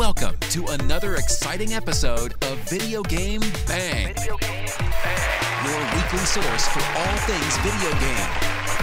Welcome to another exciting episode of Video Game Bang. Your weekly source for all things video game.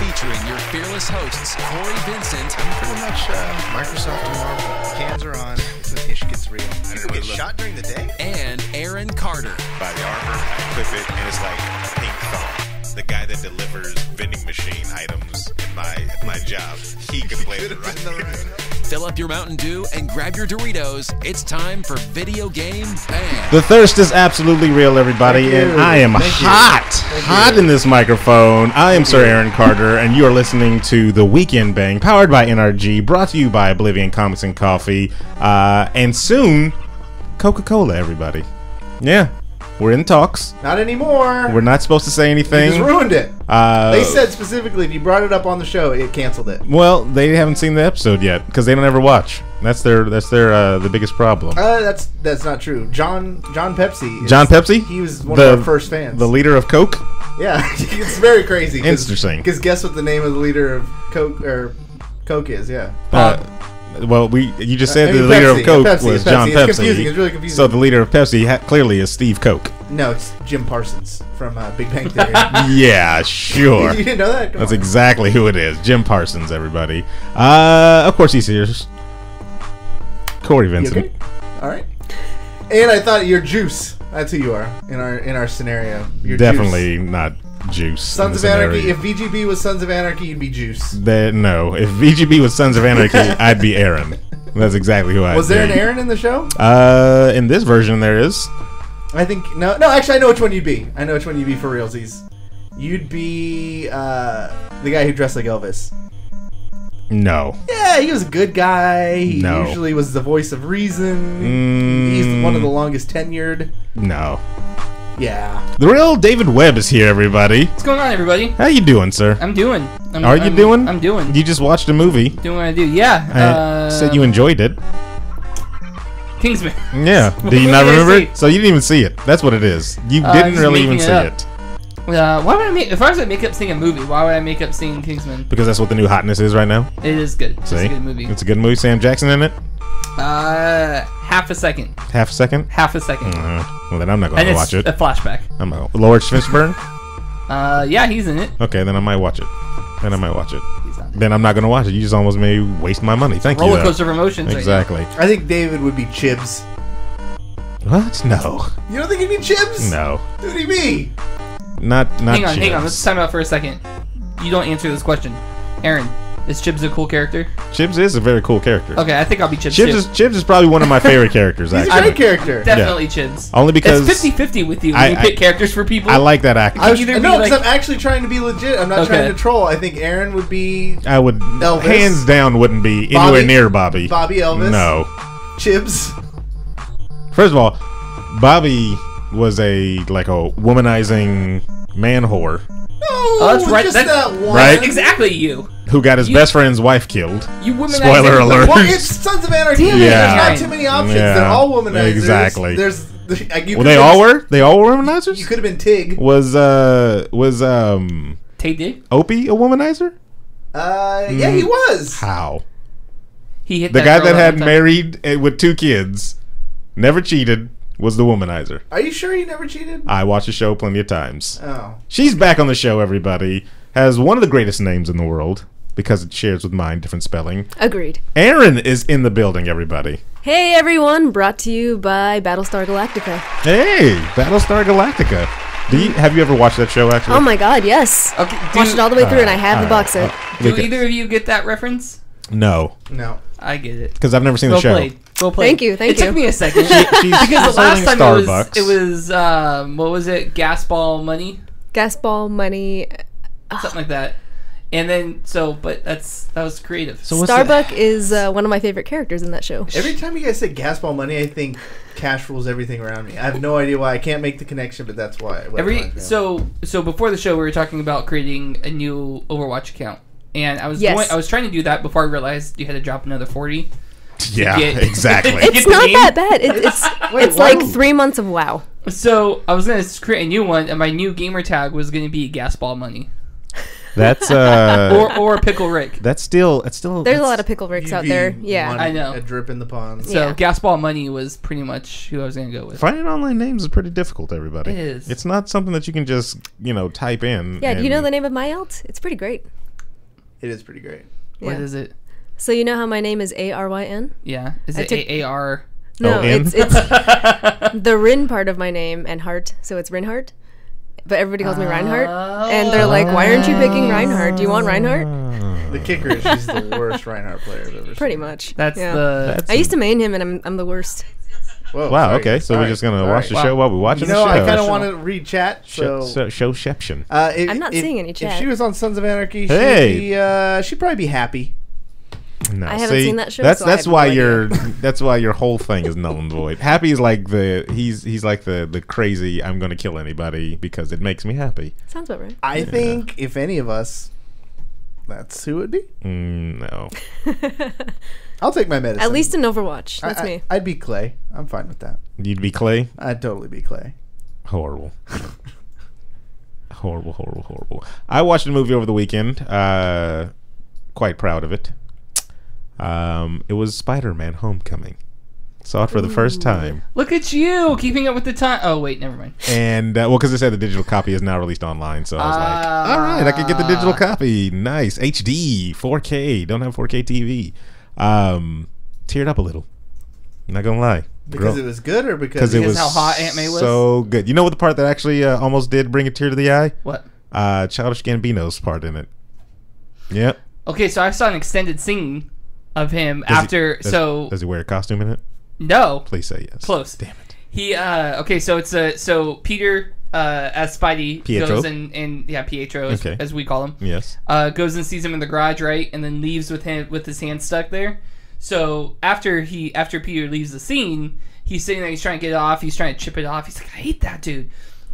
Featuring your fearless hosts, Cory, Vincent. Pretty much Microsoft and Marvel. Cams are on. The ish gets real. People get shot during the day? And Aryn Carter. By the armor, I equip it, and it's like pink phone. The guy that delivers vending machine items in my job, he can play the right. Fill up your Mountain Dew and grab your Doritos. It's time for Video Game Bang. The thirst is absolutely real, everybody, and I am hot in this microphone. I am Sir Aryn Carter, and you are listening to The Weekend Bang, powered by NRG, brought to you by Oblivion Comics and Coffee, and soon, Coca-Cola, everybody. Yeah. We're in talks. Not anymore. We're not supposed to say anything. They just ruined it. They said specifically if you brought it up on the show, it canceled it. Well, they haven't seen the episode yet because they don't ever watch. That's their the biggest problem. That's not true. John Pepsi. John Pepsi? He was one of our first fans. The leader of Coke? Yeah, it's very crazy. Interesting. Because guess what the name of the leader of Coke is? Yeah. Well, you just said the leader of Coke was John Pepsi. It's confusing. It's really confusing. So the leader of Pepsi clearly is Steve Coke. No, it's Jim Parsons from Big Bang Theory. Yeah, sure. You didn't know that? That's exactly who it is. Jim Parsons, everybody. Of course he's here. Cory Vincent. Okay? All right. And I thought you're Juice. That's who you are in our scenario. You're definitely Juice. Not Juice. Sons of Anarchy. If VGB was Sons of Anarchy, you'd be Juice. No. If VGB was Sons of Anarchy, I'd be Aryn. That's exactly who I'd be. Was there an Aryn in the show? In this version, there is. I think no. Actually, I know which one you'd be. I know which one you'd be for realsies. You'd be the guy who dressed like Elvis. No. Yeah, he was a good guy. He No. usually was the voice of reason. He's one of the longest tenured. No. Yeah. The real David Webb is here, everybody. What's going on, everybody? How you doing, sir? I'm doing. Are you doing? I'm doing. You just watched a movie. Doing what I do. Yeah. Said you enjoyed it. Kingsman. Yeah. Do you not remember it? So you didn't even see it. That's what it is. You didn't really even see it. Why would I make? If I was to make up seeing a movie, why would I make up seeing Kingsman? Because that's what the new hotness is right now. It is good. It's a good movie. It's a good movie. Sam Jackson in it. Half a second. Half a second. Half a second. Well, then I'm not going to watch it. A flashback. Lawrence Fishburne. Yeah, he's in it. Okay, then I might watch it. He's on it. Then I'm not going to watch it. You just almost made me waste my money. Thank you. Roller coaster of emotions. Exactly. I think David would be Chibs. What? No. You don't think he'd be Chibs? No. Who'd he be? Not Hang on. Chibs. Let's time out for a second. You don't answer this question. Aryn, is Chibs a cool character? Chibs is a very cool character. Okay, I think I'll be Chibs. Chibs is probably one of my favorite characters, He's actually. a great character. Definitely Chibs. Only because... It's 50-50 with you when you pick characters for people. I like that actor. No, because I'm actually trying to be legit. I'm not trying to troll. I think Aryn would be... I would... Elvis. Hands down wouldn't be anywhere near Bobby. Bobby Elvis. No. Chibs. First of all, Bobby was a womanizing man whore. No, that's right. Just That's that one. Right? Exactly you. Who got his best friend's wife killed. You womanizing. Spoiler alert. Well, it's Sons of Anarchy. Damn it. There's not too many options. Yeah. They're all womanizers. Exactly. Well, they all were? They all were womanizers? You could have been Tig. Was Tay did? Opie a womanizer? Yeah, he was. How? He hit the guy that had time. married with 2 kids, never cheated, was the womanizer. Are you sure he never cheated? I watched the show plenty of times. Oh. She's back on the show, everybody. Has one of the greatest names in the world because it shares with mine different spelling. Agreed. Aryn is in the building, everybody. Hey, everyone. Brought to you by Battlestar Galactica. Hey, Battlestar Galactica. Have you ever watched that show, actually? Oh, my God, yes. Okay, watched it all the way through, and I have the box set. Do either of you get that reference? No. I get it. Because I've never seen the show. Well played. Thank you. It took me a second. Because the last time it was what was it? Gasball Money? Gasball Money. Something like that. And then, but that was creative. So Starbuck is one of my favorite characters in that show. Every time you guys say Gasball Money, I think cash rules everything around me. I have no idea why. I can't make the connection, but that's why. So before the show, we were talking about creating a new Overwatch account. And I was trying to do that before I realized you had to drop another 40. Yeah, exactly. It's not that bad. It's like 3 months of WoW. So I was going to create a new one, and my new gamer tag was going to be Gasball Money. That's or Pickle Rick. That's still. There's a lot of Pickle Ricks out there. Yeah, I know. A drip in the pond. So Gasball Money was pretty much who I was gonna go with. Finding online names is pretty difficult, everybody. It is. It's not something that you can just type in. Yeah. Do you know the name of my alt? It's pretty great. It is pretty great. What is it? So you know how my name is Aryn? Yeah. Is it AAR? No, it's the Rin part of my name and Hart, so it's Rinhart. But everybody calls me Reinhardt, and they're like, "Why aren't you picking Reinhardt? Do you want Reinhardt?" The kicker is she's the worst Reinhardt player I've ever seen. Pretty much. That's I used to main him, and I'm the worst. Whoa, wow. sorry. Okay, so we're just gonna watch the Wow. show while we watch the show. I kind of want to read chat. So showception. I'm not seeing any chat. If she was on Sons of Anarchy, she'd probably be happy. No, I haven't seen that show. That's so why idea. that's why your whole thing is null and void. Happy is like he's like the crazy I'm gonna kill anybody because it makes me happy. Sounds about right. I think if any of us, that's who it'd be. No. I'll take my medicine. At least in Overwatch. That's me. I'd be Clay. I'm fine with that. You'd be Clay. I'd totally be Clay. Horrible. Horrible. I watched a movie over the weekend. Quite proud of it. It was Spider-Man: Homecoming. Saw it for the first time. Look at you keeping up with the time. Oh wait, never mind. And because it said the digital copy is now released online, so I was like, all right, I can get the digital copy. Nice. HD 4K. Don't have 4K TV. Teared up a little. Not gonna lie. Because it was good, or because it was how hot Aunt May was? so good. You know what the part that actually almost did bring a tear to the eye? What? Childish Gambino's part in it. Yep. Okay, so I saw an extended scene of him does he wear a costume in it? No. Please say yes. Close. Damn it. He okay, so it's so Peter as Spidey Pietro. goes and Pietro as we call him. Yes. Goes and sees him in the garage, right, and then leaves with his hand stuck there. So after Peter leaves the scene, he's sitting there, he's trying to get it off, he's trying to chip it off. He's like, I hate that dude.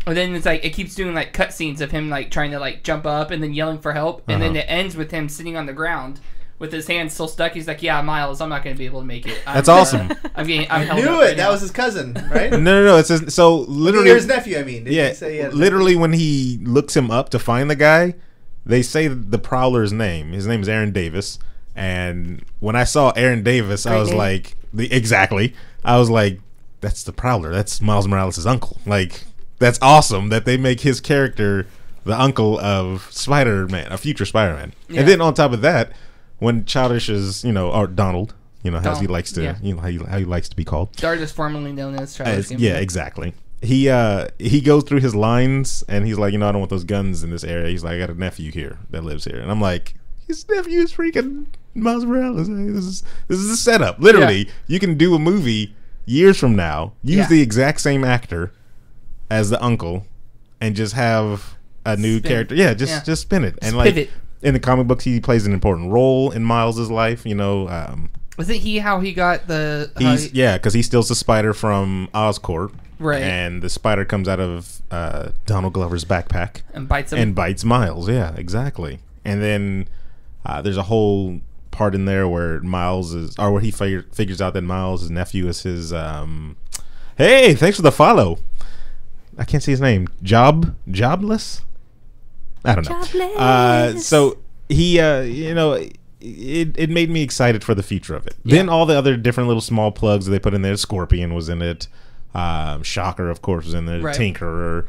And then it's like it keeps doing like cut scenes of him like trying to like jump up and then yelling for help, and then it ends with him sitting on the ground with his hand still stuck. He's like, yeah, Miles, I'm not going to be able to make it. That's awesome. I knew it. That was his cousin, right? No. It's so literally his nephew. I mean, did he say literally when he looks him up to find the guy, they say the Prowler's name. His name is Aryn Davis, and when I saw Aryn Davis, I was like, I was like, that's the Prowler. That's Miles Morales' uncle. Like, that's awesome that they make his character the uncle of Spider-Man, a future Spider-Man. Yeah. And then on top of that, when Childish is, or Donald, how he likes to, how he likes to be called. Dart is formerly known as Childish. Yeah, exactly. He goes through his lines and he's like, I don't want those guns in this area. He's like, I got a nephew here that lives here, and I'm like, his nephew is freaking Miles Morales. This is a setup. Literally, you can do a movie years from now, use the exact same actor as the uncle, and just have a new character. Yeah, just spin it and pivot. In the comic books, he plays an important role in Miles's life. Was it how he got the? Because he steals the spider from Oscorp, right? And the spider comes out of Donald Glover's backpack and bites him. And bites Miles. Yeah, exactly. And then there's a whole part in there where where he figures out that Miles' nephew is his. Hey, thanks for the follow. I can't see his name. Jobless. I don't know. So he, it made me excited for the future of it. Yeah. Then all the other different little small plugs that they put in there. Scorpion was in it. Shocker, of course, was in there. Right. Tinkerer.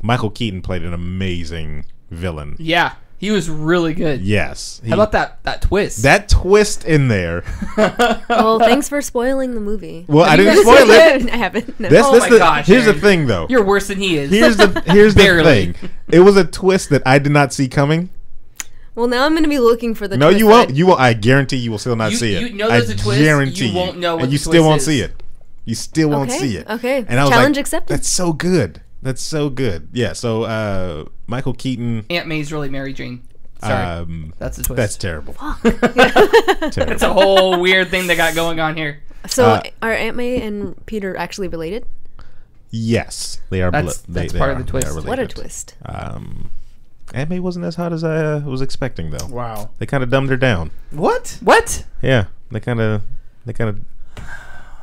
Michael Keaton played an amazing villain. Yeah, he was really good. Yes. How about that twist? That twist in there. Well, thanks for spoiling the movie. Well, I didn't spoil it. I haven't. No. Gosh. Here's the thing, though. You're worse than he is. Here's the thing. It was a twist that I did not see coming. Well, now I'm going to be looking for the twist. No, you won't. You won't. I guarantee you will still not see it. You know there's a twist. Guarantee you won't know what and you the still twist won't is. see it. You still won't see it. Okay. And I was Challenge like, accepted. That's so good. That's so good. Yeah. So Michael Keaton. Aunt May's really Mary Jane. Sorry, that's a twist. That's terrible. Terrible. It's a whole weird thing they got going on here. So are Aunt May and Peter actually related? Yes, they are. That's part of the twist. What a twist. Aunt May wasn't as hot as I was expecting, though. Wow. They kind of dumbed her down. What? Yeah, they kind of.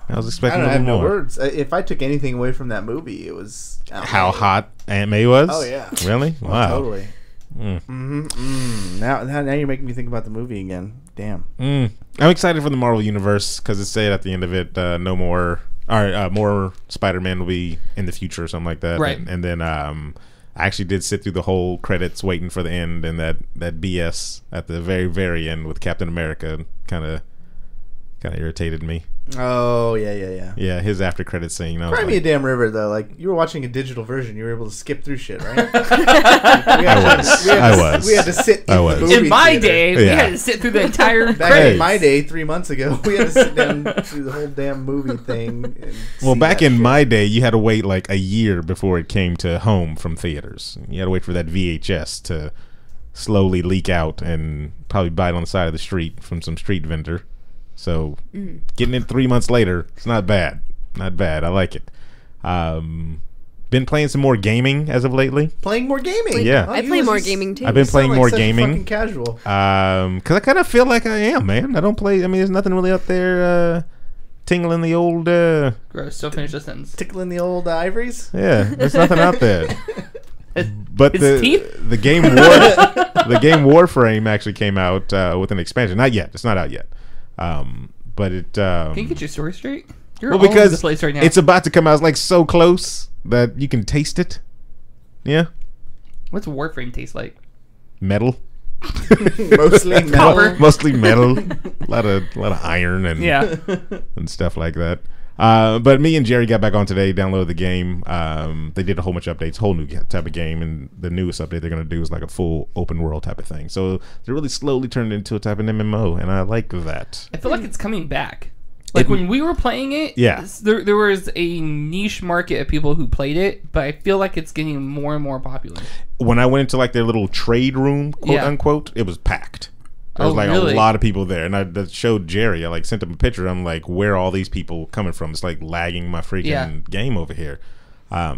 I was expecting I a little more. no words. If I took anything away from that movie, it was how hot Aunt May was. Oh yeah. Really? Wow. Totally. Now you're making me think about the movie again. Damn. I'm excited for the Marvel Universe because it said at the end of it, no more, or more Spider-Man will be in the future or something like that. Right. And then I actually did sit through the whole credits waiting for the end, and that BS at the very, very end with Captain America kind of irritated me. Oh, yeah. Yeah, his after credit scene. Cry me a damn river, though. Like, you were watching a digital version. You were able to skip through shit, right? I was. We had to sit in the movie In my theater. day, we had to sit through the entire Back credits. in my day, 3 months ago, we had to sit down through the whole damn movie thing. And Well, see back that in shit. my day, you had to wait like a year before it came to home from theaters. You had to wait for that VHS to slowly leak out and probably buy it on the side of the street from some street vendor. So getting it 3 months later, it's not bad. Not bad. I like it. Been playing some more gaming as of lately. Playing more gaming. Yeah. Oh, I you play was more just- gaming too. I've been you playing sound more like such a gaming. fucking casual. Because I kind of feel like I am, man. I don't play. I mean, there's nothing really out there tingling the old. Gross. Still finish the sentence. Tickling the old ivories. Yeah, there's nothing out there. But His teeth? the game Warframe actually came out with an expansion. Not yet. It's not out yet. But it. Can you get your story straight? You're well, all over because the place right now. it's about to come out. It's like so close that you can taste it. Yeah, What's Warframe taste like? metal. Mostly metal. Copper. Mostly metal. a lot of iron and and stuff like that. But me and Jerry got back on today, downloaded the game. They did a whole bunch of updates, whole new type of game, and the newest update they're going to do is like a full open world type of thing. So they're really slowly turned into a type of MMO, and I like that. I feel like it's coming back. Like when we were playing it, Yeah. there was a niche market of people who played it, but I feel like it's getting more and more popular. When I went into like their little trade room, quote Yeah. unquote, it was packed. There was Oh, like really? a lot of people there, and I showed Jerry. I like sent him a picture. I'm like, where are all these people coming from? It's like lagging my freaking game over here.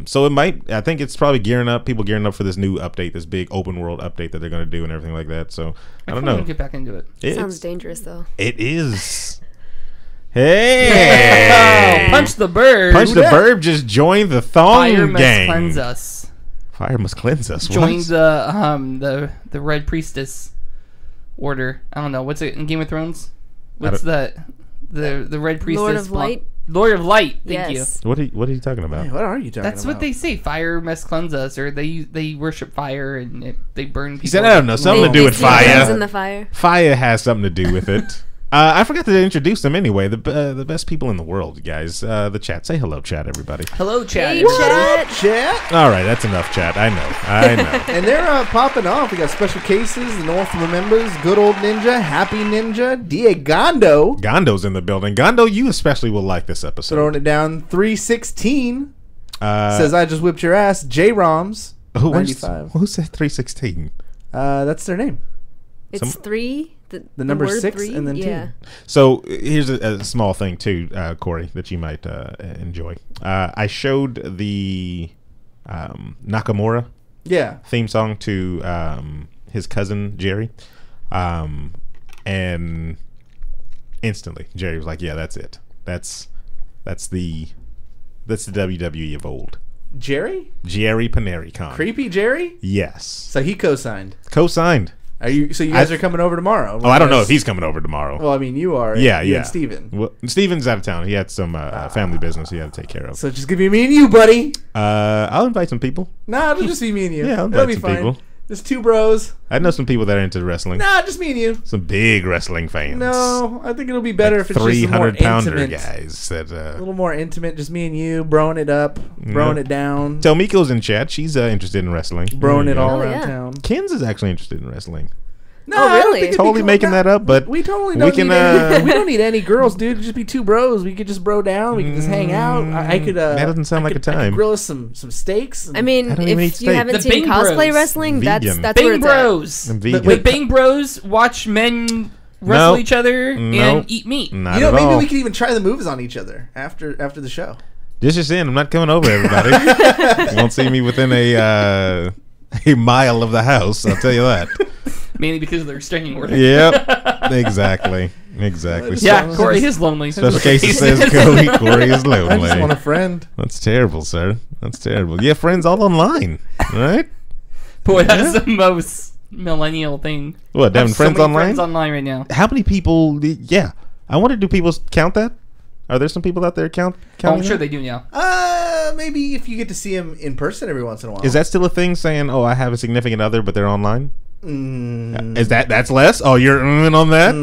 So it might. I think it's probably people gearing up for this new update, this big open world update that they're going to do and everything like that. So I don't kinda know. wanna get back into it. Sounds dangerous though. It is. Hey! Oh, punch the bird. Punch the Bird just joined the thong Fire must gang. cleanse us. Fire must cleanse us. Join What? the Red Priestess order. I don't know what's it in Game of Thrones. What's that? The Red Priestess. Lord of Light? Lord of Light. Thank Yes. What are you talking about? Hey, what are you talking That's about? what they say. Fire must cleanse us, or they worship fire and they burn people. He said, I don't know, something to do with see things fire. in the fire. Fire has something to do with it. I forgot to introduce them anyway. The best people in the world, you guys. The chat. Say hello, chat, everybody. Hello, Chad. Hey, chat. Chat. All right, that's enough, chat. I know. And they're popping off. We got Special Cases, the North Remembers, Good Old Ninja, Happy Ninja, Diagon, Gondo's in the building. Gondo, you especially will like this episode. throwing it down. 316 Uh, says, I just whipped your ass. J-Roms, who 95. said 316? That's their name. It's Some- 3. The number word 6 3? and then 2. Yeah. So here's a small thing too, Cory, that you might enjoy. I showed the Nakamura Yeah. theme song to his cousin Jerry, and instantly Jerry was like, "Yeah, that's it. That's the WWE of old." Jerry? Jerry Paneri-Con. Creepy Jerry? Yes, So he co-signed. co-signed. Are you? So you guys are coming over tomorrow? Oh, I don't know if he's coming over tomorrow. Well, I mean, you are. Yeah, you yeah. and Steven. Well, Steven's out of town. He had some family business he had to take care of. So just give me and you, buddy. I'll invite some people. Nah, it'll just be me and you. Yeah, I'll That'll invite be some fine. people. Just two bros. I know some people that are into wrestling. Nah, just me and you. Some big wrestling fans. No, I think it'll be better if it's just a more 300-pounder intimate. guys. That A little more intimate, just me and you, broing it up, broing it down, Tell Miko's in chat. She's interested in wrestling. broing it all Oh, around yeah. town. Ken's is actually interested in wrestling. No, Oh, I don't really? think it'd be Totally cool. making that up, but we totally we don't can, need any, we don't need any girls, dude. It'd just be two bros. We could just bro down. We could just hang out. I could. That doesn't sound like a I time. could grill us some steaks. And I mean, I don't even eat if you steak. haven't The seen Bing cosplay Bros. wrestling, that's Vegan. where Bing it's Bros. I'm But vegan. The Bing Bros watch men wrestle each other Nope. and eat meat. Not you know, at maybe all. we could even try the moves on each other after the show. This is in. I'm not coming over, everybody. You won't see me within a mile of the house. I'll tell you that. Mainly because of the restraining order. Yep. Exactly. Yeah, Cory is lonely. Special Cases says Cory is I just want a lonely. friend. That's terrible, sir. That's terrible. You have friends all online, right? Boy, that's the most millennial thing. What, having friends many online? friends online right now. How many people? Yeah, I wonder. Do people count that? Are there some people out there Oh, counting I'm sure that? they do now. Maybe if you get to see him in person every once in a while. Is that still a thing? Saying, "Oh, I have a significant other, but they're online." Is that's less? Oh, you're in on that?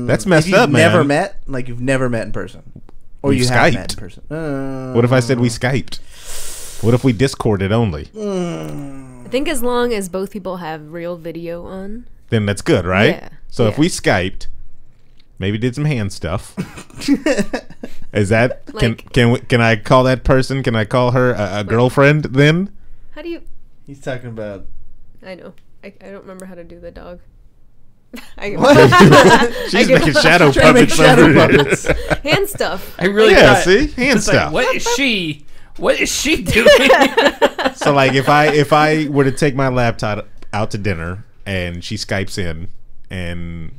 That's messed if you've up, man. never met, like you've never met in person, or We've you have Skyped. met in person. What if I said we Skyped? What if we Discorded only? I think as long as both people have real video on. Then that's good, right? Yeah. So if Yeah. we Skyped, maybe did some hand stuff. Is that Like- can I call that person? Can I call her a girlfriend then? How do you? He's talking about. I know. I don't remember how to do the dog. She's making shadow Trying to make puppets shadow over here. puppets. Hand stuff. I really Yeah, thought, see? Hand it's like, stuff. what is she doing? So like if I were to take my laptop out to dinner and she Skypes in and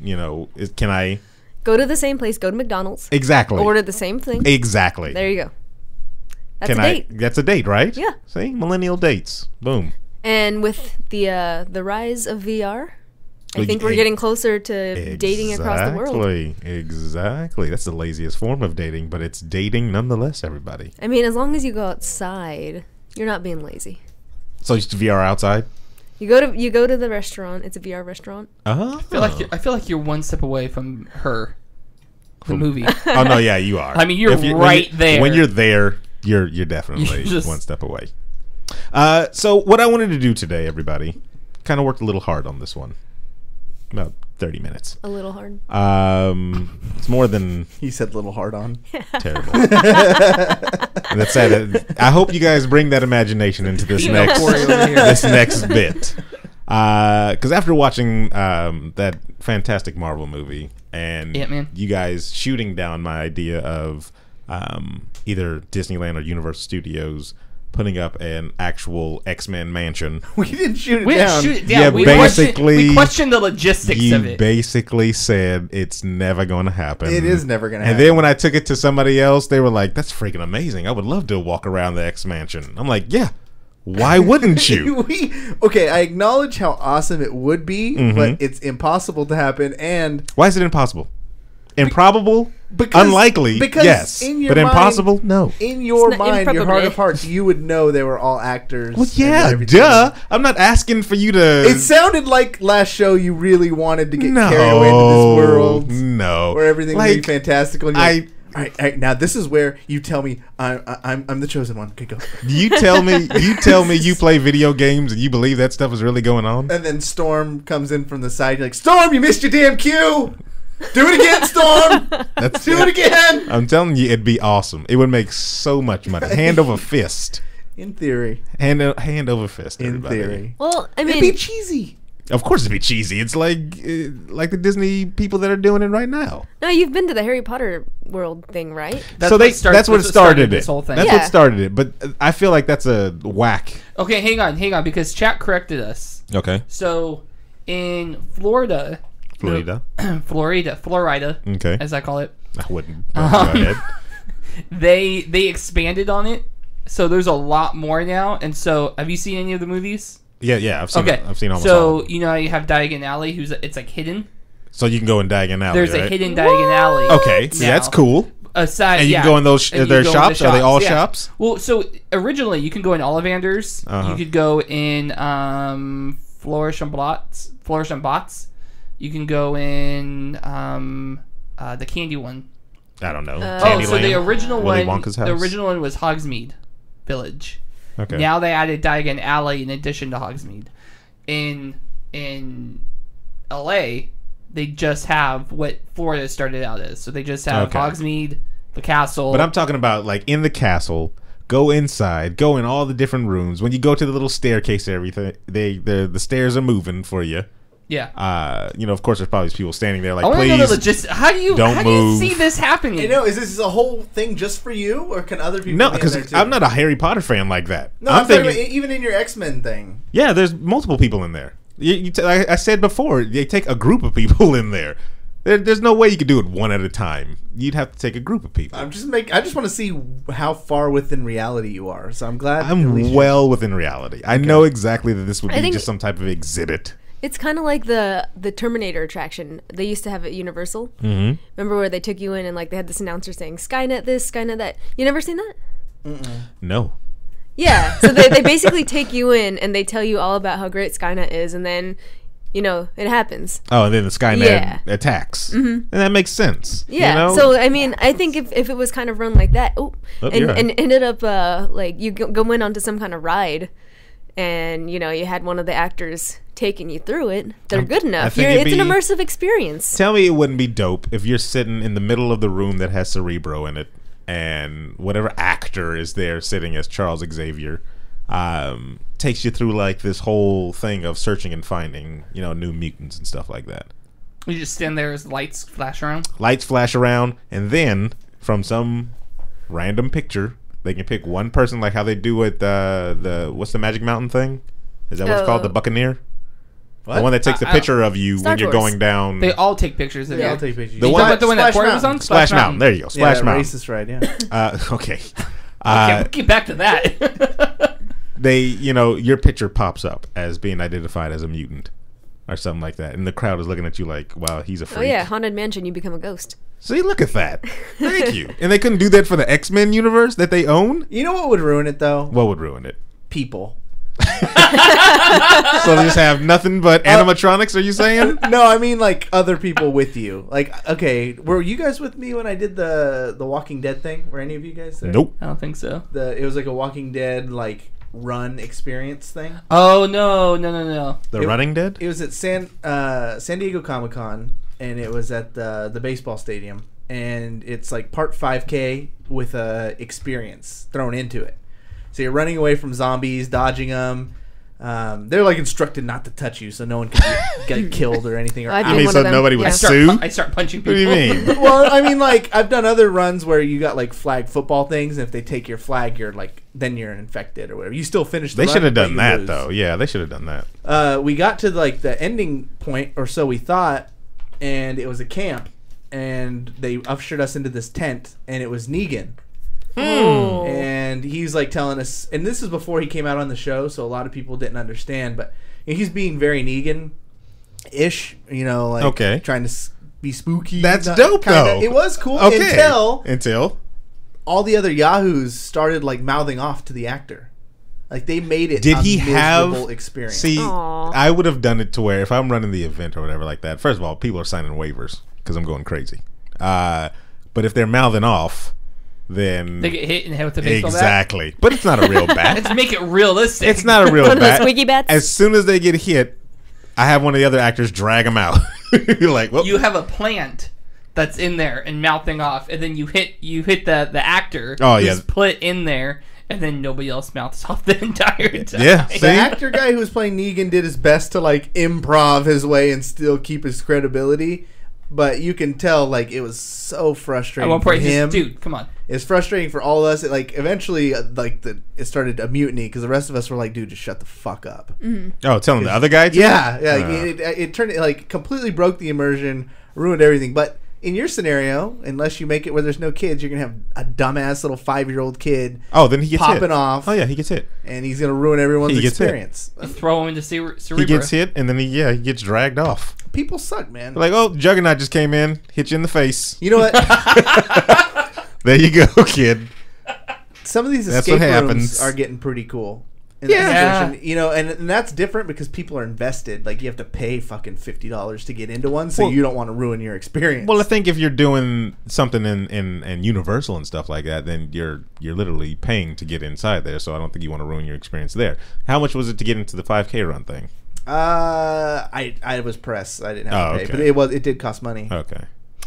can I Go to the same place. Go to McDonald's. exactly Order the same thing. exactly There you go. That's can a date. that's a date, right? Yeah. See, millennial dates. Boom. And with the rise of VR, I Well, think we're getting closer to dating across the world. Exactly. That's the laziest form of dating, but it's dating nonetheless, everybody. I mean, as long as you go outside, you're not being lazy. So just VR outside? You go to the restaurant. It's a VR restaurant. Oh. I feel like you're one step away from her. The movie. Oh no, yeah, you are. I mean, you're right there. When you're there, you're definitely You're just- one step away. So what I wanted to do today, everybody, kind of worked a little hard on this one. About 30 minutes. A little hard. It's more than He said little hard on. terrible. And that's sad. I hope you guys bring that imagination into this Email next Cory over here. this next bit. Because after watching that fantastic Marvel movie and Ant-Man. you guys shooting down my idea of either Disneyland or Universal Studios putting up an actual Xmen mansion, We didn't shoot it We didn't down. shoot it Yeah, down. We basically, questioned the logistics you of it. basically said it's never going to happen. It is never going to And happen. then when I took it to somebody else, they were like, "That's freaking amazing! I would love to walk around the X Mansion." I'm like, "Yeah, why wouldn't you?" Okay, I acknowledge how awesome it would be, Mm-hmm. but it's impossible to happen. And Why is it impossible? Improbable? Because- Unlikely? because Yes. in your But mind- impossible? No. in your It's not mind, your heart improbable. of hearts, you would know they were all actors. Well, and yeah, everything. duh. I'm not asking for you to. It sounded like last show you really wanted to get no, carried away into this world no, where everything would be fantastical. And you're I- like, all right, now this is where you tell me I'm the chosen one. Okay, go. You tell me you play video games and you believe that stuff is really going on. And then Storm comes in from the side. You're like, Storm, you missed your damn cue. Do it again, Storm. That's Do it again. I'm telling you, it'd be awesome. It would make so much money. Hand over fist. In theory. Hand over fist. In everybody. theory. Well, I It'd mean, be cheesy. Of course, it'd be cheesy. It's like the Disney people that are doing it right now. no, you've been to the Harry Potter world thing, right? That's so what that's what started this it. whole thing. That's Yeah. what started it. But I feel like that's a whack. Okay, hang on, because chat corrected us. Okay. So in Florida, Florida, Okay. as I call it, I wouldn't. Go ahead. they expanded on it. So there's a lot more now. And so, have you seen any of the movies? Yeah. I've seen. Okay, I've seen almost all. So of them. you know how you have Diagon Alley, it's like hidden. So you can go in Diagon Alley. There's a right? hidden Diagon Alley. Okay, see, now. that's cool. Aside, And you yeah. can go in those. And you Their go in the shops. Are they all yeah. shops? Well, so originally you can go in Ollivander's. Uh-huh. You could go in Flourish and Blotts. You can go in the candy one. I don't know. Oh, so the original Willy one. Wonka's The house? original one was Hogsmead Village. Okay. Now they added Diagon Alley in addition to Hogsmeade. In LA, they just have what Florida started out as. So they just have Okay. Hogsmeade, the castle. But I'm talking about like in the castle. Go inside. Go in all the different rooms. When you go to the little staircase, and everything the stairs are moving for you. yeah. Of course, there's probably people standing there like, I want to know the please. logistics. How do you don't move. see this happening? You know, is this a whole thing just for you, or can other people? No, be in because there too? I'm not a Harry Potter fan like that. No, I'm talking about even in your X-Men thing. Yeah, there's multiple people in there. Like I said before, they take a group of people in there. There's no way you could do it one at a time. You'd have to take a group of people. I just want to see how far within reality you are. So I'm glad. I'm well within reality. I know exactly that this would be think- just some type of exhibit. It's kind of like the Terminator attraction they used to have at Universal. Mm-hmm. Remember where they took you in and like they had this announcer saying Skynet this, Skynet that. You never seen that? No. Yeah. So they basically take you in and they tell you all about how great Skynet is, and then it happens. Oh, and then the Skynet attacks, and that makes sense. Yeah. You know? So I mean, I think if it was kind of run like that, you're right. and ended up like you go in onto some kind of ride, and you had one of the actors taking you through it, they're good enough. It's an immersive experience. Tell me it wouldn't be dope if you're sitting in the middle of the room that has Cerebro in it, and whatever actor is there sitting as Charles Xavier takes you through like this whole thing of searching and finding, new mutants and stuff like that. You just stand there as lights flash around? Lights flash around, and then from some random picture, they can pick one person, like how they do with what's the Magic Mountain thing? Is that what it's called? The Buccaneer? What? The one that takes a picture of you Star when you're Wars. going down. They all take pictures of you. I'll take pictures. The You one- talking about the one that Splash Cory was on? Splash Mountain. There you go. Splash yeah, Mountain. racist ride, yeah. Okay. Okay, we'll get back to that. They, your picture pops up as being identified as a mutant or something like that, and the crowd is looking at you like, wow, he's a freak. Oh yeah, Haunted Mansion, you become a ghost. See, look at that. Thank you. And they couldn't do that for the Xmen universe that they own? You know what would ruin it though? What would ruin it? People. So they just have nothing but animatronics, are you saying? No, I mean like other people with you. Like, okay, were you guys with me when I did the Walking Dead thing? Were any of you guys there? Nope. I don't think so. It was like a Walking Dead like run experience thing. Oh, no. The Running Dead? It was at San Diego Comic-Con, and it was at the baseball stadium, and it's like part 5K with a experience thrown into it. So you're running away from zombies, dodging them. They're like instructed not to touch you, so no one can get killed or anything. Or I'd You be mean one so of them. nobody would Yeah. sue? I start punching What people. do you mean? Well, I mean, like I've done other runs where you got like flag football things, and if they take your flag, then you're infected or whatever. You still finish. The They run, should have but done you that, lose. though. Yeah, they should have done that. We got to like the ending point, or so we thought, and it was a camp, and they ushered us into this tent, and it was Negan. And he's like telling us, and this is before he came out on the show, so a lot of people didn't understand, but he's being very Negan-ish, like Okay. trying to be spooky. That's dope, though. It was cool Okay. until all the other yahoos started like mouthing off to the actor. Like they made it. Did a he have miserable experience? See, Aw. I would have done it to where if I'm running the event or whatever like that. First of all, people are signing waivers because I'm going crazy. But if they're mouthing off, then They get hit in the head with a baseball bat. exactly. But it's not a real bat. Let's make it realistic. It's not a real One of those bat. squeaky bats? As soon as they get hit, I have one of the other actors drag them out. You're like, well, You have a plant that's in there and mouthing off, and then you hit the actor Oh, who's yeah. put in there, and then nobody else mouths off the entire time. yeah. The See? actor guy who was playing Negan did his best to like improv his way and still keep his credibility, but you can tell like it was so At frustrating one for point, him. dude, come on. It's frustrating for all of us. It, like eventually, it started a mutiny because the rest of us were like, "Dude, just shut the fuck up." Oh, telling the other guy? To? Yeah, it turned it like completely broke the immersion, ruined everything. But in your scenario, unless you make it where there's no kids, you're gonna have a dumbass little 5-year-old kid Oh, then he gets popping hit. off. Oh, yeah, he gets hit. And he's gonna ruin everyone's He gets hit. experience. You throw him into Cerebro. He gets hit, and then he gets dragged off. People suck, man. Like, oh, Juggernaut just came in, hit you in the face. You know what? There you go, kid. Some of these That's escape what rooms happens. are getting pretty cool. In Yeah. that situation, and that's different because people are invested. Like you have to pay fucking $50 to get into one, so Well- you don't want to ruin your experience. Well, I think if you're doing something in Universal and stuff like that, then you're literally paying to get inside there. So I don't think you want to ruin your experience there. How much was it to get into the 5K run thing? I was press. I didn't have to pay, okay. but it did cost money. Okay.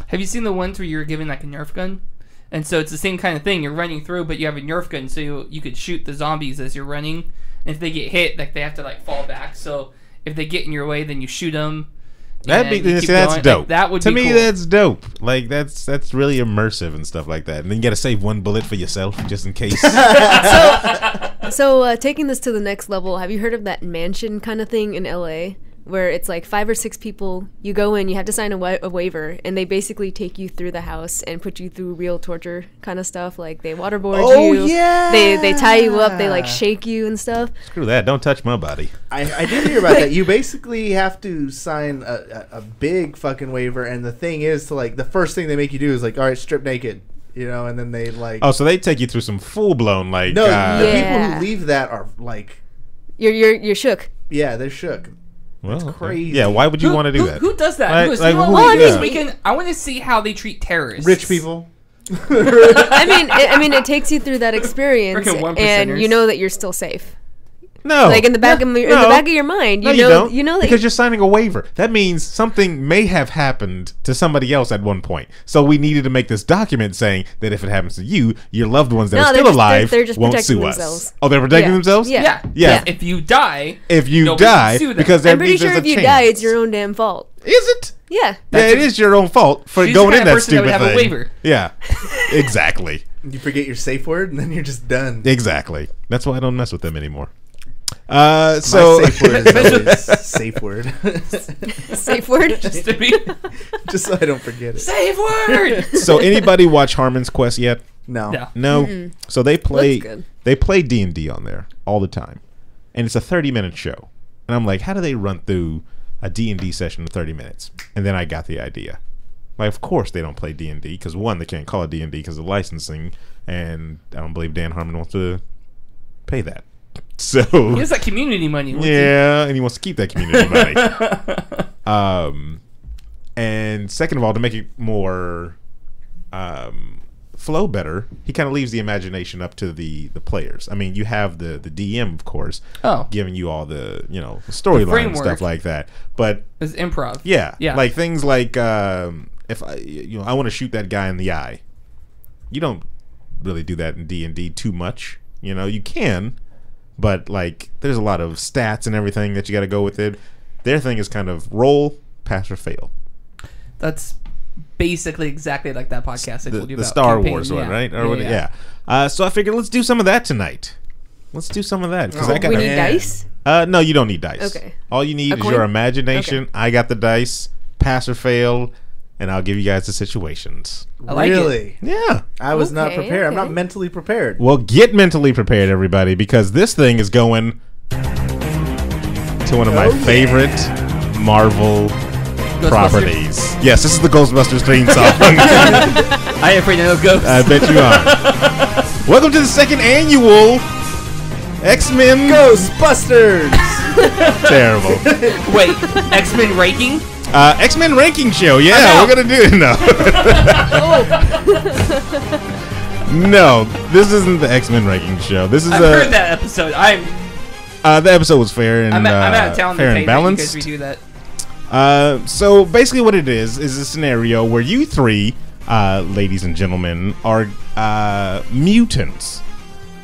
Have you seen the ones where you're given like a Nerf gun? And so it's the same kind of thing. You're running through, but you have a Nerf gun, so you could shoot the zombies as you're running. And if they get hit, like they have to like fall back. So if they get in your way, then you shoot them. That's going. dope. Like, that would to be me. cool. That's dope. Like that's really immersive and stuff like that. And then you got to save one bullet for yourself just in case. So taking this to the next level, have you heard of that mansion kind of thing in LA where it's like 5 or 6 people. You go in, you have to sign a waiver, and they basically take you through the house and put you through real torture kind of stuff. Like they waterboard you. Yeah. They tie you up. They like shake you and stuff. Screw that! Don't touch my body. I did hear about that. You basically have to sign a big fucking waiver, and the thing is to like the first thing they make you do is like, all right, strip naked, you know, and then they like. Oh, so they take you through some full blown like. No, the people who leave that are like. You're shook. Yeah, they're shook. Well, it's crazy. Yeah, why would you want to do that? Who does that? Like, I want to see how they treat terrorists. Rich people. I mean, it takes you through that experience, Frickin' and you know that you're still safe. No, like in the back of your mind, you know that because you're signing a waiver. That means something may have happened to somebody else at one point. So we needed to make this document saying that if it happens to you, your loved ones that are still alive they're just won't protecting sue us. themselves. Oh, they're protecting themselves. Yeah. If you die, because I'm pretty sure if you die, it's your own damn fault. Is it? Yeah. It is your own fault for She's going the in kind of that person that stupid would have thing. a waiver. Yeah, exactly. You forget your safe word, and then you're just done. Exactly. That's why I don't mess with them anymore. So my safe word is always safe word. Safe word, just so I don't forget it. Safe word. So anybody watch Harmon's Quest yet? No. Mm-mm. So they play D&D on there all the time, and it's a 30-minute show. And I'm like, how do they run through a D&D session in 30 minutes? And then I got the idea. Like, of course they don't play D&D because one, they can't call it D&D because of licensing, and I don't believe Dan Harmon wants to pay that. So he has that community money. And he wants to keep that community money. And second of all, to make it more flow better, he kind of leaves the imagination up to the players. I mean, you have the DM, of course, giving you all the storyline and stuff like that. But it's improv. Yeah, like things like if I want to shoot that guy in the eye. You don't really do that in D&D too much. You can. But, like, there's a lot of stats and everything that you got to go with it. Their thing is kind of roll, pass, or fail. That's basically exactly like that podcast I told you about. The Star Wars one, right? So I figured let's do some of that tonight. Let's do some of that. We need dice? No, you don't need dice. Okay. All you need is your imagination. Okay. I got the dice, pass or fail, and I'll give you guys the situations. I like it. Yeah. I was not prepared. Okay. I'm not mentally prepared. Well, get mentally prepared, everybody, because this thing is going to one of my favorite Marvel properties. Yes, this is the Ghostbusters theme song. I ain't afraid of no ghosts. I bet you are. Welcome to the second annual Xmen Ghostbusters. Terrible. Wait, Xmen ranking? Xmen ranking show. Yeah, we're gonna do it now. No, this isn't the Xmen ranking show. This is. I've heard that episode. The episode was fair and I'm out of town fair and balanced. Because we do that. So basically, what it is a scenario where you three, ladies and gentlemen, are mutants.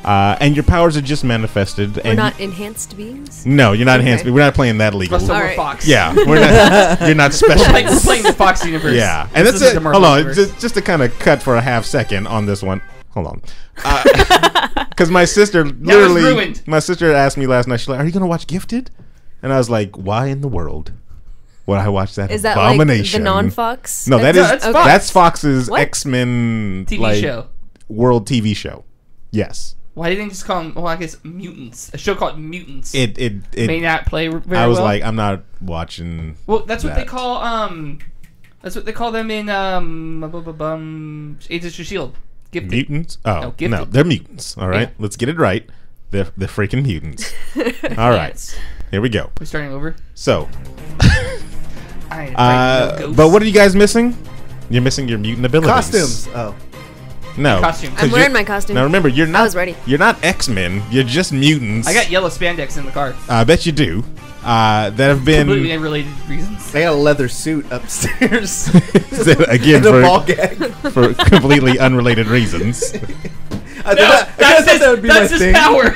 And your powers are just manifested. We're not enhanced beings? No, you're not enhanced beings. We're not playing that legal. Russell Fox. Yeah, we're not. You're not special. We're playing the Fox universe. Yeah, and that's it. Hold on, just to kind of cut for a half second on this one. Hold on, because my sister my sister asked me last night. She's like, "Are you gonna watch Gifted?" And I was like, "Why in the world would I watch that? Is that abomination?" Like the non-Fox? No, that's Fox's X-Men TV show, world TV show. Yes. Why didn't they just call them? Well, I guess Mutants. A show called Mutants. It may not play very well. I was like, I'm not watching. Well, that's what they call that's what they call them in Agents of S.H.I.E.L.D. Gifted. Mutants? Oh, no, Gifted. No, they're mutants. All right, let's get it right. They're freaking mutants. All right, here we go. We're starting over. So, but what are you guys missing? You're missing your mutant abilities. Costumes. Oh. No, I'm wearing my costume. Now remember, you're not. I was ready. You're not X-Men. You're just mutants. I got yellow spandex in the car. I bet you do. That have been completely unrelated reasons. I got a leather suit upstairs. Again, and a ball gag. for completely unrelated reasons. That's his power.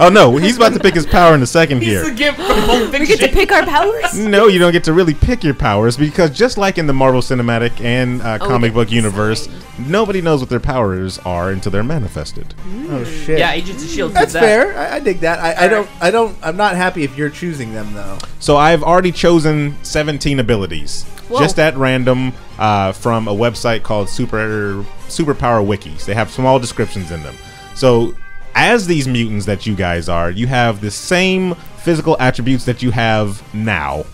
Oh no, he's about to pick his power in the second He's here. the gift from Pulp We get to pick our powers. No, you don't get to really pick your powers because just like in the Marvel Cinematic and comic book universe, nobody knows what their powers are until they're manifested. Oh shit. Yeah, Agents of S.H.I.E.L.D. That's did that. fair. I dig that. I'm not happy if you're choosing them though. So I've already chosen 17 abilities, Whoa. just at random, from a website called Superpower Wikis. They have small descriptions in them. So as these mutants that you guys are, you have the same physical attributes that you have now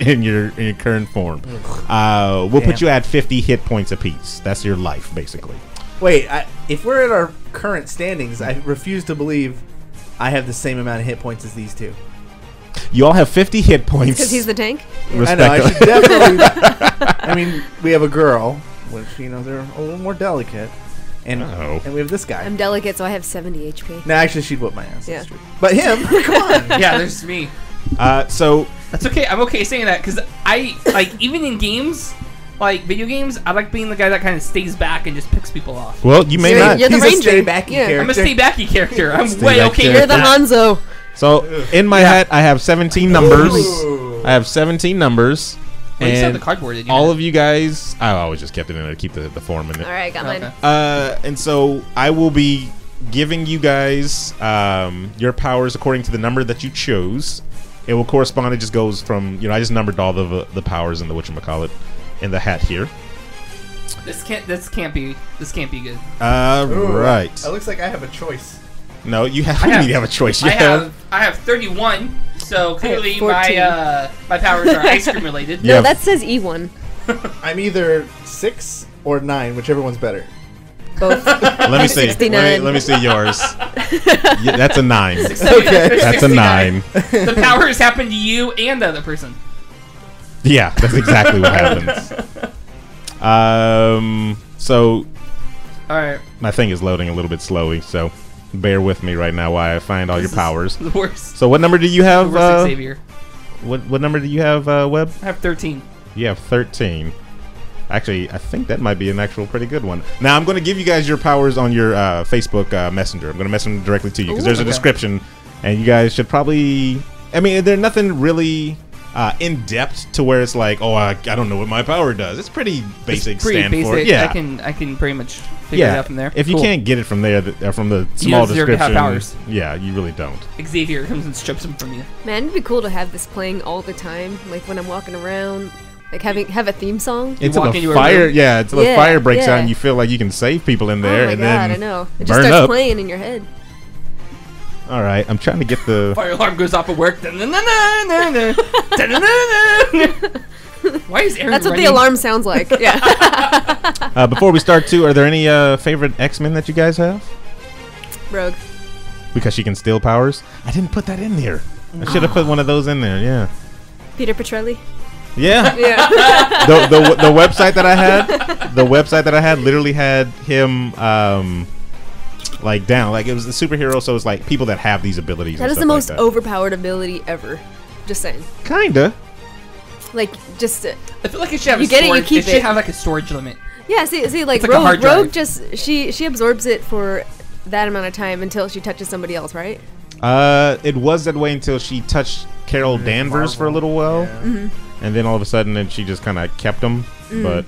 in your current form. We'll put you at 50 hit points apiece. That's your life, basically. Wait, if we're at our current standings, I refuse to believe I have the same amount of hit points as these two. You all have 50 hit points. Because he's the tank. I know. I should definitely. I mean, we have a girl, which they're a little more delicate, and we have this guy. I'm delicate, so I have 70 HP. No, actually, she'd whoop my ass. Yeah. That's true. But him, come on. Yeah, there's me. So That's okay. I'm okay saying that because I like even in games, like video games, I like being the guy that kind of stays back and just picks people off. well, you may not. You're the He's a ranger. stay-backy Yeah. character. I'm a stay backy character. I'm Stay way back okay. character. You're the Hanzo. So in my hat, I have 17 numbers. I have 17 numbers. Well, you said And the cardboard. Did you all of you guys, I always just kept it in there to keep the form in it. All right, got mine. Okay. And so I will be giving you guys your powers according to the number that you chose. It will correspond. It just goes from I just numbered all the powers in the whatchamacallit in the hat here. This can't be good. Right. It looks like I have a choice. No, you have. I You have- need to have a choice. You I have 31. So clearly 14. my powers are ice cream related. You No, have- that says E1. I'm either 6 or 9, whichever one's better. Both. Let me see. 69. Let me see yours. Yeah, that's a 9. Okay. That's a 9. The powers happen to you and the other person. Yeah, that's exactly what happens. So All right. my thing is loading a little bit slowly, so bear with me right now while I find all your powers. The worst. So what number do you The have? worst Xavier. What number do you have, Webb? I have 13. You have 13. Actually, I think that might be an actual pretty good one. Now, I'm going to give you guys your powers on your Facebook Messenger. I'm going to message them directly to you because there's a okay. description, and you guys should probably... I mean, they're nothing really in-depth to where it's like, oh, I don't know what my power does. It's pretty basic, It's pretty stand basic. for it. Yeah. I can pretty much figure it out from there. If you Cool. can't get it from there, from the You small deserve to have description, powers. yeah, you really don't. Xavier comes and strips them from you. Man, it'd be cool to have this playing all the time, like when I'm walking around, like have a theme song. You Until walk a into a fire, room. yeah, until a Yeah, fire breaks out yeah. and you feel like you can save people in there, Oh my and god, then I know. It just burn starts up. playing in your head. All right, I'm trying to get the. Fire alarm goes off at work. Why is Aryn That's what running? the alarm sounds like. Yeah. Before we start, too, are there any favorite X-Men that you guys have? Rogue. Because she can steal powers. I didn't put that in there. I should have put one of those in there. Yeah. Peter Petrelli. Yeah. Yeah. the website that I had, literally had him like down, like it was the superhero. So it's like people that have these abilities. That and is the stuff most like that. overpowered ability ever. Just saying. Kinda. Like, just I feel like it should have You a get it, you storage. keep It should it. have like a storage limit. yeah. See, like It's like a hard Rogue drive. just she absorbs it for that amount of time until she touches somebody else, right? It was that way until she touched Carol Danvers for a little while, Yeah. and then all of a sudden, then she just kind of kept them. But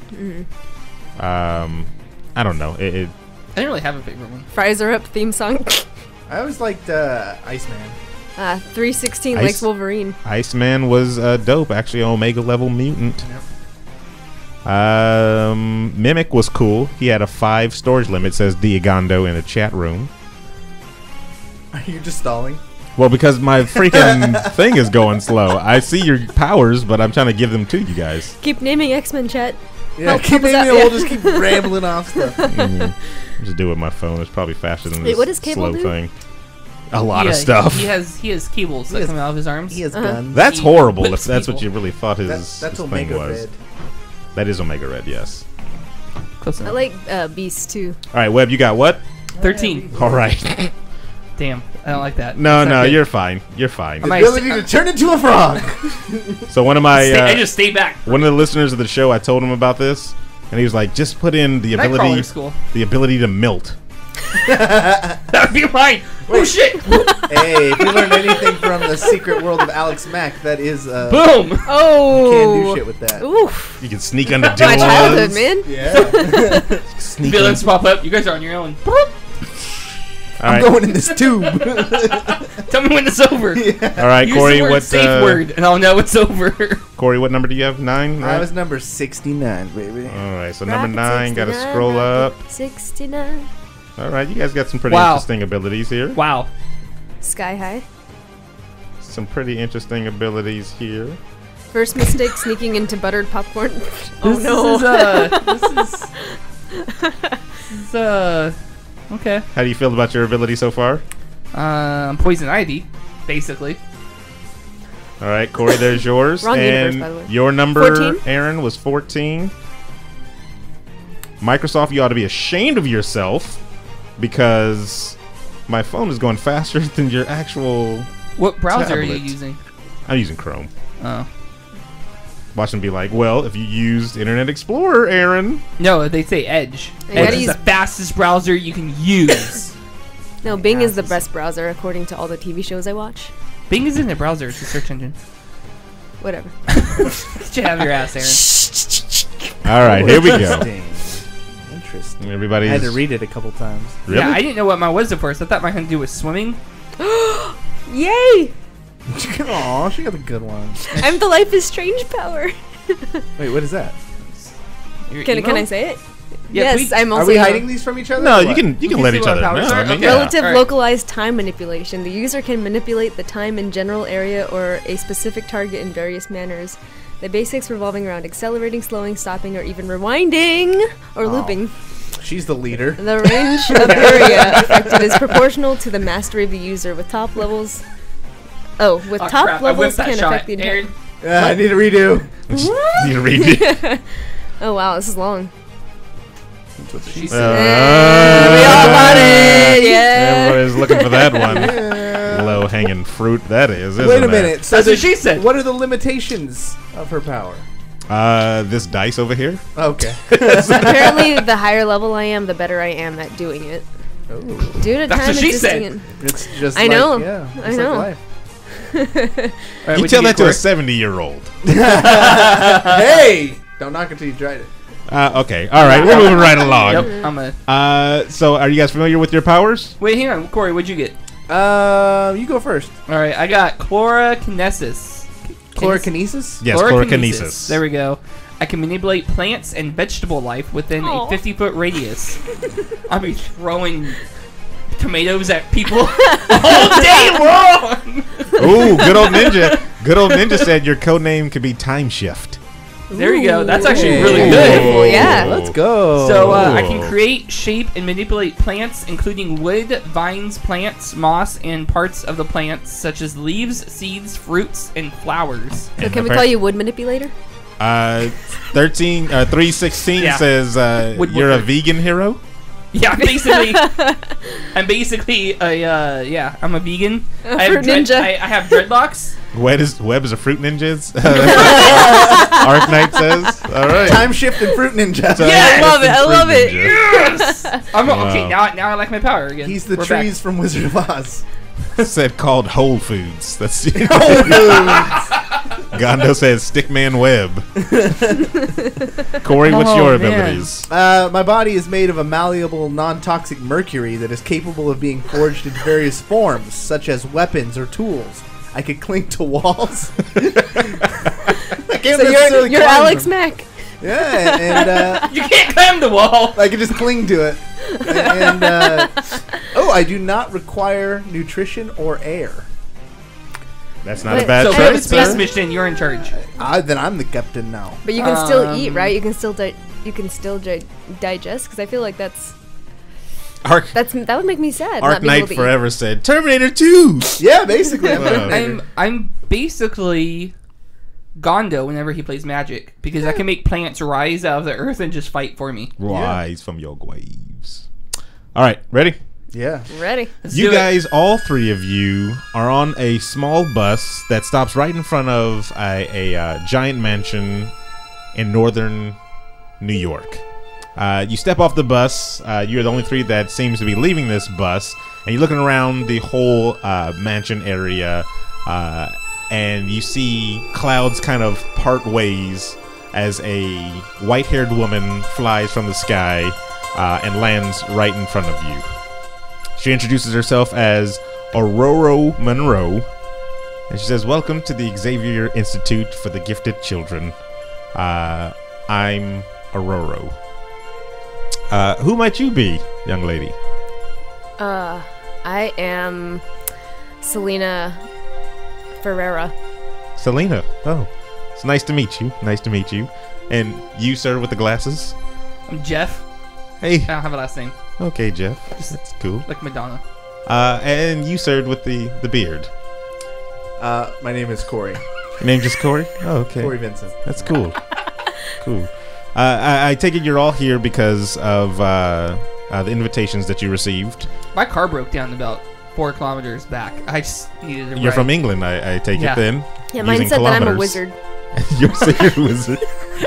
I don't know. It I didn't really have a favorite one. Fries her up theme song. I always liked Iceman. 316 Ice- likes Wolverine. Iceman was dope, actually, Omega level mutant. Mimic was cool. He had a 5 storage limit, says Diagondo in the chat room. Are you just stalling? Well, because my freaking thing is going slow. I see your powers, but I'm trying to give them to you guys. Keep naming X-Men, chat. Yeah, Help keep us out, naming it. yeah. We'll just keep rambling off stuff. Just do it with my phone. It's probably faster than Wait, this what does Cable slow do? thing. A lot of Yeah, stuff. He has cables that has- come out of his arms. He has Uh-huh. guns. That's He horrible if whips that's what people. you really thought his, That's his thing Omega was. Red. That is Omega Red, yes. Close I enough. like Beast too. All right, Webb, you got what? 13. All right. Damn, I don't like that. No, That's not no, good. you're fine. You're fine. I'm The I ability to turn into a frog. So one of my I just stay back. one of the listeners of the show, I told him about this, and he was like, "Just put in the Nightcrawler's ability, cool. the ability to melt." That would be mine. Oh shit! Hey, if you learned anything from the secret world of Alex Mack, that is Boom! Oh. Can't do shit with that. Oof. You can sneak under doors. My childhood, man. Yeah. Sneak Villains pop up. You guys are on your own. All I'm right, going in this tube. Tell me when it's over. all right, Use Cory. the word What safe word, and I'll know it's over. Cory, what number do you have? 9. I Right. was number 69, baby. All right. So number Rapid 9. Got to 69, scroll rapid up. 69. All right. You guys got some pretty Wow. interesting abilities here. Wow. Sky high. Some pretty interesting abilities here. First mistake, sneaking into buttered popcorn. Oh This no. is okay. How do you feel about your ability so far? Poison ivy, basically. All right, Cory, there's yours. Wrong universe, and by the way. your number, 14? Aryn, was 14. Microsoft, you ought to be ashamed of yourself because my phone is going faster than your actual. What browser are you Tablet. using? I'm using Chrome. Oh. Watch them be like, well, if you used Internet Explorer, Aryn. No, they say Edge. You Edge gotta is the use- fastest browser you can use. No, Bing is the best browser according to all the TV shows I watch. Bing isn't a browser; it's a search engine. Whatever. Get you have your ass, Aryn. All right, here we go. Interesting. Everybody's. I had to read it a couple times. Really? Yeah, I didn't know what mine was at first. I thought mine had to do with swimming. Yay! Aw, she got the good one. I'm the Life is Strange power. Wait, what is that? Your Can email? I say it? Yeah, yes, please. I'm Are also we hiding these from each other? No, or you what? can can let see each what other powers know. are? I mean, Okay. yeah. Relative Alright. localized time manipulation. The user can manipulate the time in general area or a specific target in various manners. The basics revolving around accelerating, slowing, stopping, or even rewinding or looping. She's the leader. The range of area affected is proportional to the mastery of the user, with top levels. Oh, with Oh, top crap, I levels whipped that can shot. affect the entire. Aryn, I need a redo. You read it. Oh wow, this is long. she We said. all got it. Yeah. Everybody's looking for that one. Low hanging fruit, that is. Wait isn't a it? minute. So That's what she said. What are the limitations of her power? This dice over here. Okay. Apparently, the higher level I am, the better I am at doing it. Ooh. Due to That's time what she existing said. in- It's just I like, know. yeah, I it's know. like life. Alright, You what'd tell get, that to a Cory? 70-year-old. Hey! Don't knock until you tried it. Okay, all right, we're moving right along. Yep, I'm a. So are you guys familiar with your powers? Wait, hang on, Cory. What'd you get? You go first. All right, I got chlorokinesis. Chlorokinesis? Yes, chlorokinesis. There we go. I can manipulate plants and vegetable life within Aw. a 50-foot radius. I'll be throwing tomatoes at people all day long. Ooh, good old ninja. Good old ninja said your code name could be Time Shift. There you go. That's Ooh. actually really Ooh. good. Well, yeah. Let's go. So I can Ooh. create, shape, and manipulate plants, including wood, vines, plants, moss, and parts of the plants, such as leaves, seeds, fruits, and flowers. So can we call you Wood Manipulator? 316 Yeah. says Wood you're a woodworker. vegan hero. Yeah, I'm basically I'm a vegan. I have fruit ninja. I have dreadlocks. Webb is a fruit ninja. Arc Knight says. All right. Time shift and fruit ninja. Yeah, I love it. I Fruit love it. ninja. Yes. Okay. Wow. Now I like my power again. He's the We're trees from Wizard of Oz. Said called Whole Foods. That's Gondo says Stickman Webb. Cory, what's Oh, your man. abilities? My body is made of a malleable, non-toxic mercury that is capable of being forged into various forms, such as weapons or tools. I could cling to walls. I can't So necessarily you're climb Alex them. Mack. Yeah, and You can't climb the wall. I can just cling to it. And I do not require nutrition or air. That's not Wait, a bad So I for have the a choice. space sir. mission, you're in charge. Then I'm the captain now. But you can still eat, Um, right? You can still digest because I feel like that would make me sad. Arc not being Knight able to Forever said Terminator 2. Yeah, basically. I'm Wow. Terminator. I'm basically Gondo whenever he plays Magic because I can make plants rise out of the earth and just fight for me. Rise from your graves. All right, ready? Yeah. eat. Ready? Let's You do it. guys, all three of you, are on a small bus that stops right in front of a giant mansion in northern New York. You step off the bus. You're the only three that seems to be leaving this bus, and you're looking around the whole mansion area, and you see clouds kind of part ways as a white-haired woman flies from the sky and lands right in front of you. She introduces herself as Aurora Monroe, and she says, "Welcome to the Xavier Institute for the Gifted Children. I'm Aurora. Who might you be, young lady?" I am Selena Ferreira. Selena. Oh, it's nice to meet you. Nice to meet you. And you, sir, with the glasses? I'm Jeff. Hey. I don't have a last name. Okay, Jeff. That's cool. Like Madonna. And you, sir, with the beard? My name is Cory. Your name just Cory? Oh, okay. Cory Vincent. That's cool. Cool. I take it you're all here because of the invitations that you received. My car broke down about 4 kilometers back. I just needed a You're ride. from England, I take it then? Yeah, mine using said that I'm a kilometers. wizard. You're a wizard.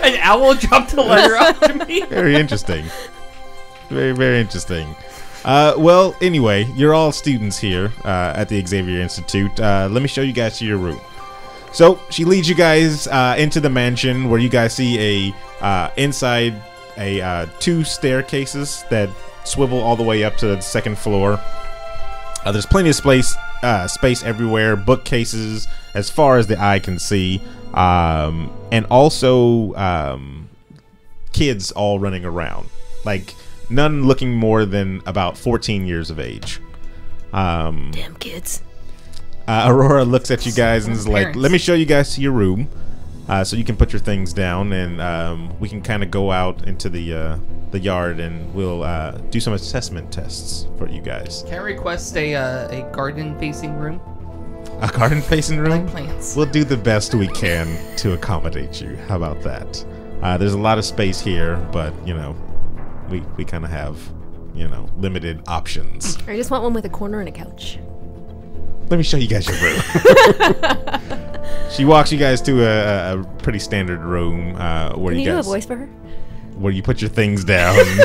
An owl dropped a letter off to me. Very interesting. Very, very interesting. Well, anyway, you're all students here at the Xavier Institute. Let me show you guys to your room. So she leads you guys into the mansion, where you guys see inside 2 staircases that swivel all the way up to the 2nd floor. There's plenty of space everywhere, bookcases as far as the eye can see, and also kids all running around, like none looking more than about 14 years of age. Damn kids. Aurora looks at you guys and is like, Parents. "Let me show you guys to your room, so you can put your things down, and we can kind of go out into the yard, and we'll do some assessment tests for you guys." Can I request a garden-facing room? A garden-facing room? Like plants. We'll do the best we can to accommodate you. How about that? There's a lot of space here, but you know, we kind of have, you know, limited options. I just want one with a corner and a couch. Let me show you guys your room. She walks you guys to a pretty standard room where Can you you do a guys, voice for her? where you put your things down. Can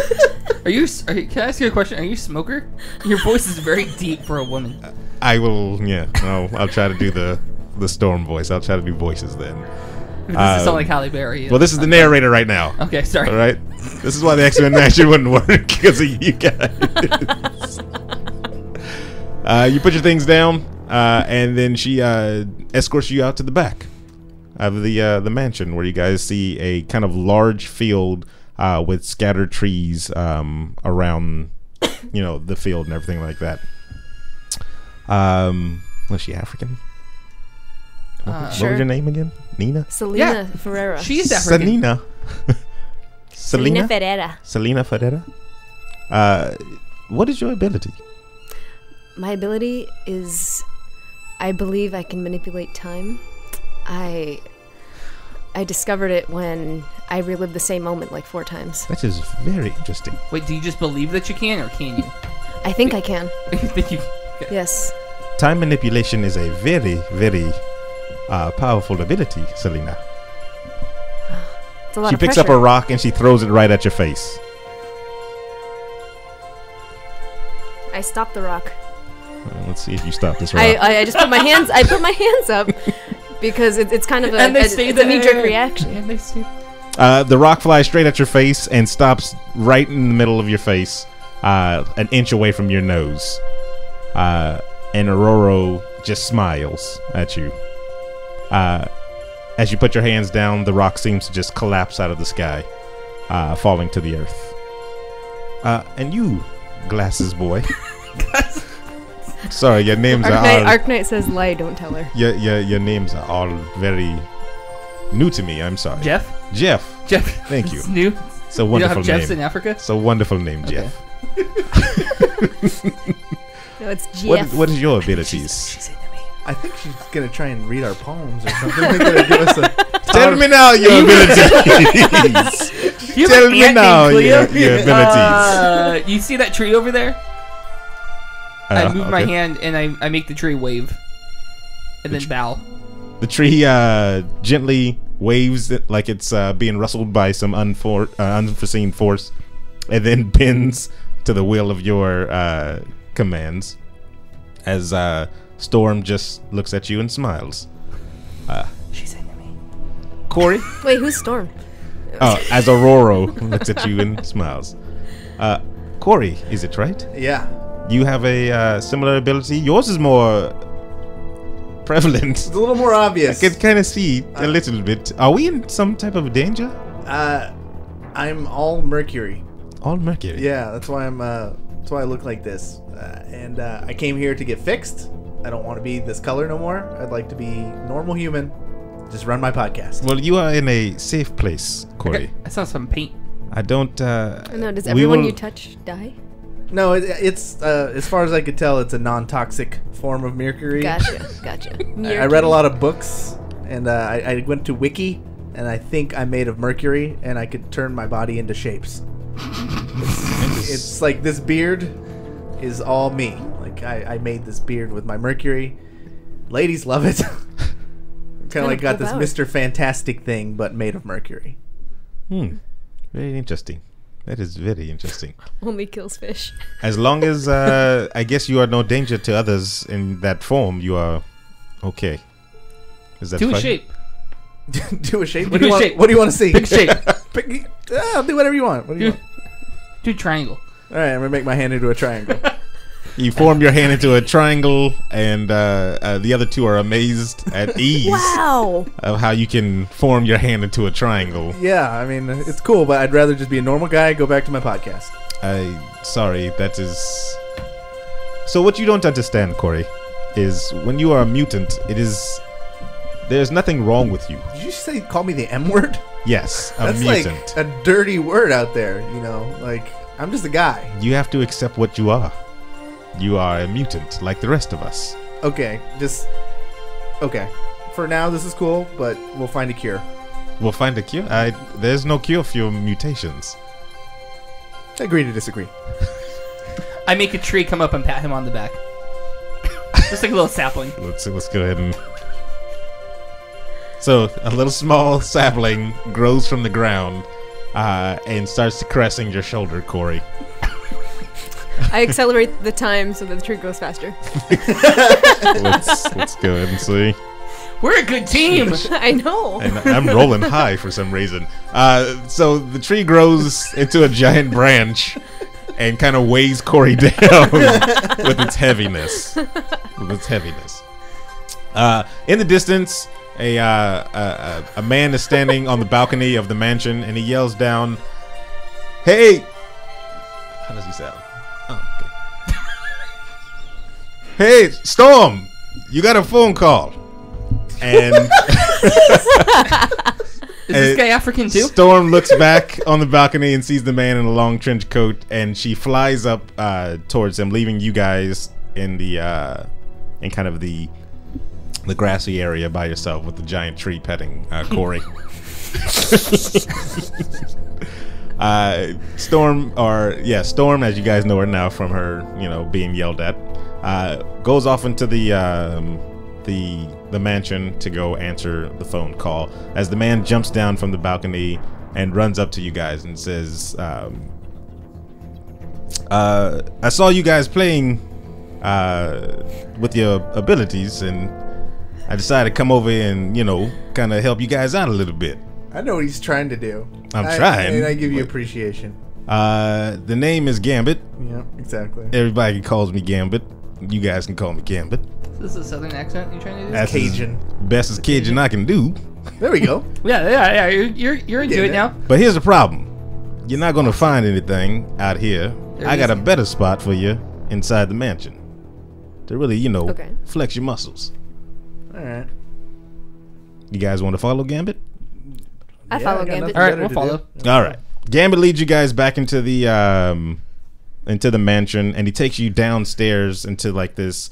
I ask you a question? Are you a smoker? Your voice is very deep for a woman. I will, yeah. I'll try to do the storm voice. I'll try to do voices then. This doesn't sound like Halle Berry. Well, this is the narrator right now. Okay, sorry. All right. This is why the Xmen Mansion wouldn't work, because of you guys. You put your things down, and then she escorts you out to the back of the mansion, where you guys see a kind of large field with scattered trees around, you know, the field and everything like that. Was she African? What Sure. was your name again? Nina? Selena Yeah. Ferreira. She's African. Selena. Selena Ferreira. Selena Ferreira. What is your ability? My ability is, I believe I can manipulate time. I discovered it when I relived the same moment like 4 times. That is very interesting. Wait, do you just believe that you can, or can you? I think I can. You think you? Okay. Yes. Time manipulation is a very, very powerful ability, Selena. It's a lot She of picks pressure. up a rock and she throws it right at your face. I stopped the rock. Let's see if you stop this rock. I just put my hands. I put my hands up because it's kind of And they it's stay a knee-jerk there. reaction. And they stay. The rock flies straight at your face and stops right in the middle of your face, an inch away from your nose. And Aurora just smiles at you. As you put your hands down, the rock seems to just collapse out of the sky, falling to the earth. And you, glasses boy. Sorry, your names are all... Arknight says, "Lie, don't tell her." Your names are all very new to me. I'm sorry. Jeff. Jeff. Thank you. It's new. It's a You don't wonderful have Jeffs name. in Africa. It's a wonderful name, Okay. Jeff. No, it's Jeff. What is your abilities? She's into me. I think she's gonna try and read our palms or something. They're gonna give us a Tell me now your abilities. You have Tell an me aunt now named your Cleo? abilities. You see that tree over there? I move my okay. hand and I make the tree wave, and then bow. The tree gently waves it like it's being rustled by some unforeseen force, and then bends to the will of your commands as Storm just looks at you and smiles. She's into me. Cory? Wait, who's Storm? Oh, as Aurora looks at you and smiles. Cory, is it right? Yeah. You have a similar ability. Yours is more prevalent. It's a little more obvious. I can kind of see a little bit. Are we in some type of danger? I'm all Mercury. All Mercury. Yeah, that's why that's why I look like this. And I came here to get fixed. I don't want to be this color no more. I'd like to be normal human. Just run my podcast. Well, you are in a safe place, Cory. I saw some paint. I don't. No, does everyone you touch die? No, it's as far as I could tell, it's a non-toxic form of mercury. Gotcha. I read a lot of books, and I went to Wiki, and I think I'm made of mercury, and I could turn my body into shapes. It's like this beard is all me. Like I made this beard with my mercury. Ladies love it. Kind of like got this Mr. Fantastic thing, but made of mercury. Very interesting. That is very interesting. Only kills fish. As long as I guess you are no danger to others in that form, you are okay. Is that Do fine? a shape. Do a shape. What do you want to see? Big shape. I'll do whatever you want. What do you want? Do a triangle. All right, I'm gonna make my hand into a triangle. You form your hand into a triangle, and the other two are amazed at ease Wow. of how you can form your hand into a triangle. Yeah, I mean it's cool, but I'd rather just be a normal guy. Go back to my podcast. Sorry, that is. So what you don't understand, Cory, is when you are a mutant, there's nothing wrong with you. Did you say call me the M word? Yes, a That's mutant. like a dirty word out there. You know, like I'm just a guy. You have to accept what you are. You are a mutant, like the rest of us. Okay, okay. For now, this is cool, but we'll find a cure. We'll find a cure. There's no cure for your mutations. Agree to disagree. I make a tree come up and pat him on the back. Just like a little sapling. Let's go ahead and. So a little small sapling grows from the ground and starts caressing your shoulder, Cory. I accelerate the time so that the tree goes faster. Let's go ahead and see. We're a good team. I know. And I'm rolling high for some reason. So the tree grows into a giant branch and kind of weighs Cory down with its heaviness. In the distance, a man is standing on the balcony of the mansion, and he yells down, "Hey!" How does he sound? Oh, okay. "Hey, Storm! You got a phone call." And is this guy African too? Storm looks back on the balcony and sees the man in a long trench coat, and she flies up towards him, leaving you guys in the in kind of the grassy area by yourself with the giant tree petting Cory. Storm, as you guys know her now from her, being yelled at, goes off into the mansion to go answer the phone call. As the man jumps down from the balcony and runs up to you guys and says, "I saw you guys playing with your abilities, and I decided to come over and kind of help you guys out a little bit." I know what he's trying to do. I'm trying. And I give you appreciation. The name is Gambit. Yeah, exactly. Everybody calls me Gambit. You guys can call me Gambit. Is this a southern accent you're trying to do? That's Cajun. Best as Cajun I can do. There we go. Yeah. You're into it now. But here's the problem. You're not going to find anything out here. I got a better spot for you inside the mansion to really, flex your muscles. All right. You guys want to follow Gambit? I follow got Gambit. nothing All right, better we'll to follow. do. All right. Gambit leads you guys back into the mansion, and he takes you downstairs into like this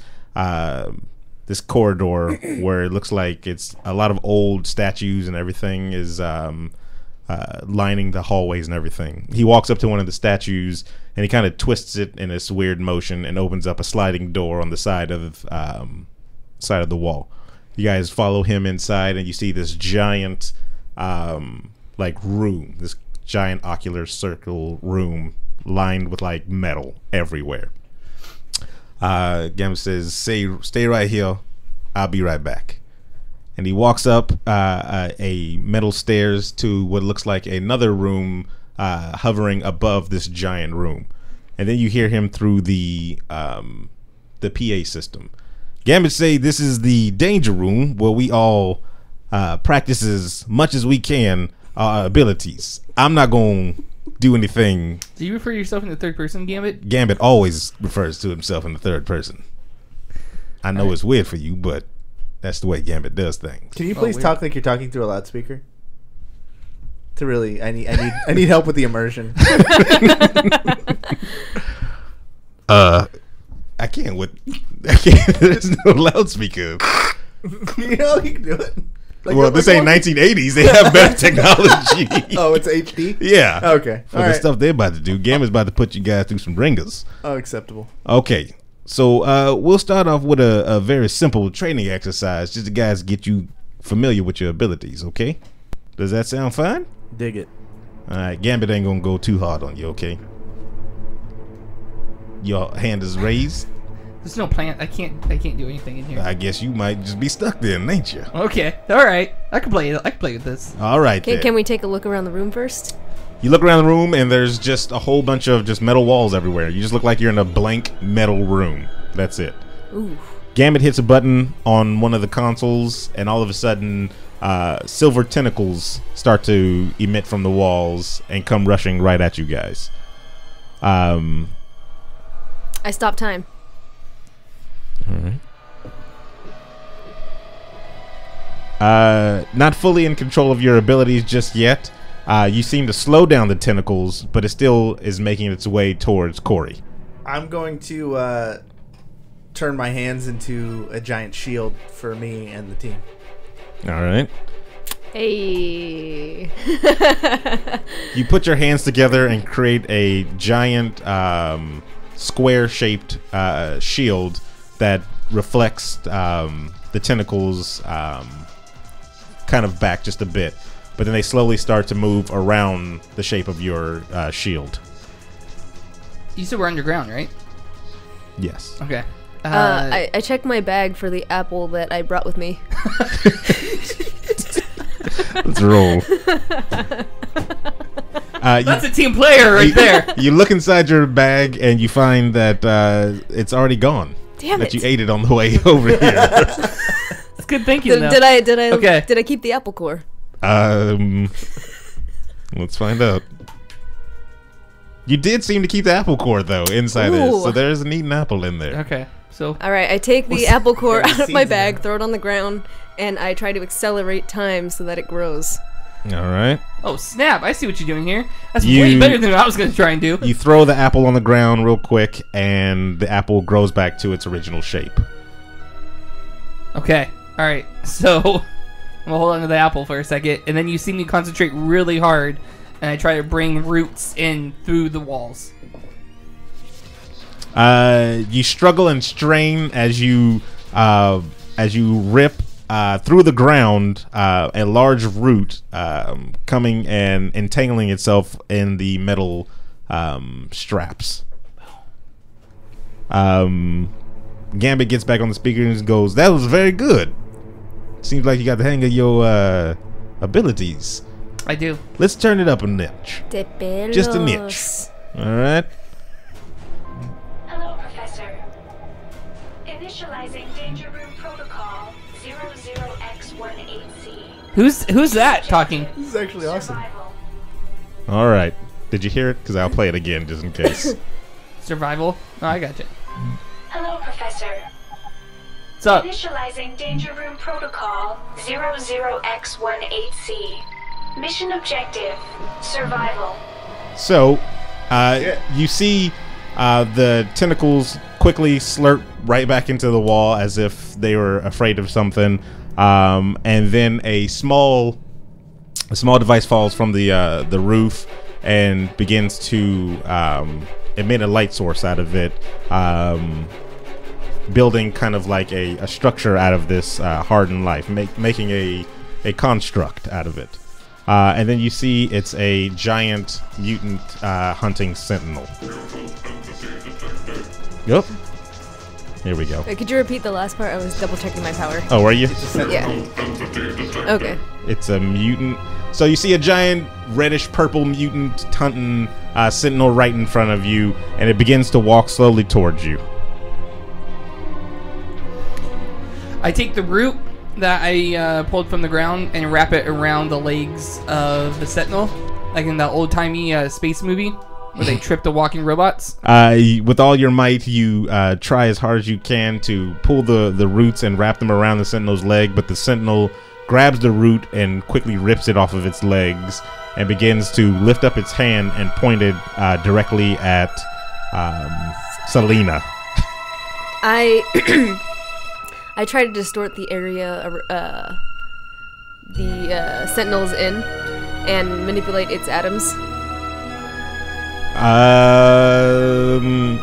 this corridor where it looks like it's a lot of old statues and everything is lining the hallways and everything. He walks up to one of the statues and he kind of twists it in this weird motion and opens up a sliding door on the side of the wall. You guys follow him inside, and you see this giant room, this giant ocular circle room lined with like metal everywhere. Gambit says, stay right here. I'll be right back. And he walks up a metal stairs to what looks like another room hovering above this giant room. And then you hear him through the PA system. Gambit say this is the danger room where we all practice as much as we can our abilities. I'm not going to do anything. Do you refer to yourself in the third person, Gambit? Gambit always refers to himself in the third person. I know it's weird for you, but that's the way Gambit does things. Can you please talk like you're talking through a loudspeaker? To really, I need help with the immersion. I can't. There's no loudspeaker. You know you can do it. Like, well, this ain't 1980s. They have better technology. Oh, it's HD? Yeah. Okay. For the stuff they're about to do, Gambit's about to put you guys through some ringers. Oh, acceptable. Okay. So we'll start off with a very simple training exercise, just to guys get you familiar with your abilities, okay? Does that sound fine? Dig it. All right, Gambit ain't gonna go too hard on you, okay? Your hand is raised. There's no plan. I can't do anything in here. I guess you might just be stuck there, ain't you? Okay. All right. I can play with this. All right. Can we take a look around the room first? You look around the room, and there's just a whole bunch of just metal walls everywhere. You just look like you're in a blank metal room. That's it. Ooh. Gambit hits a button on one of the consoles, and all of a sudden, silver tentacles start to emit from the walls and come rushing right at you guys. I stop time. All right. Not fully in control of your abilities just yet. You seem to slow down the tentacles, but it still is making its way towards Cory. I'm going to turn my hands into a giant shield for me and the team. All right. Hey. You put your hands together and create a giant square-shaped shield that reflects the tentacles kind of back just a bit. But then they slowly start to move around the shape of your shield. You said we're underground, right? Yes. Okay. I checked my bag for the apple that I brought with me. Let's roll. That's a team player right there. You look inside your bag and you find that it's already gone. Damn that it. you ate it on the way over here. It's good thinking, though. Did I Okay. Did I keep the apple core? Let's find out. You did seem to keep the apple core though inside this, so there's an eaten apple in there. Okay. So All right, I take the apple core out of my seeds in bag, there. throw it on the ground, and I try to accelerate time so that it grows. All right. Oh, snap. I see what you're doing here. That's You- way better than what I was going to try and do. You throw the apple on the ground real quick, and the apple grows back to its original shape. Okay. All right. So I'm going to hold on to the apple for a second, and then you see me concentrate really hard, and I try to bring roots in through the walls. You struggle and strain as you rip through the ground a large root coming and entangling itself in the metal straps. Gambit gets back on the speaker and goes, "That was very good. Seems like you got the hang of your abilities. I do. Let's turn it up a notch. Just a niche. All right." Hello, Professor. Initializing Danger Room Protocol 00X18C. Who's that talking? This is actually awesome. Survival. All right. Did you hear it? Because I'll play it again just in case. Survival? Oh, I got you. Hello, Professor. What's up? Initializing Danger Room Protocol 00X18C. Mission objective: survival. So, you see the tentacles quickly slurp right back into the wall as if they were afraid of something, and then a small device falls from the roof and begins to emit a light source out of it, building kind of like a structure out of this hardened life, making a construct out of it. And then you see it's a giant mutant hunting sentinel. Yep. Here we go. Wait, could you repeat the last part? I was double checking my power. Oh, were you? Yeah. Okay. It's a mutant. So you see a giant reddish-purple mutant hunting sentinel right in front of you, and it begins to walk slowly towards you. I take the root that I pulled from the ground and wrap it around the legs of the sentinel, like in the old-timey space movie where they trip the walking robots. With all your might, you try as hard as you can to pull the roots and wrap them around the sentinel's leg, but the sentinel grabs the root and quickly rips it off of its legs and begins to lift up its hand and point it directly at Selena. I try to distort the area the sentinel's in and manipulate its atoms.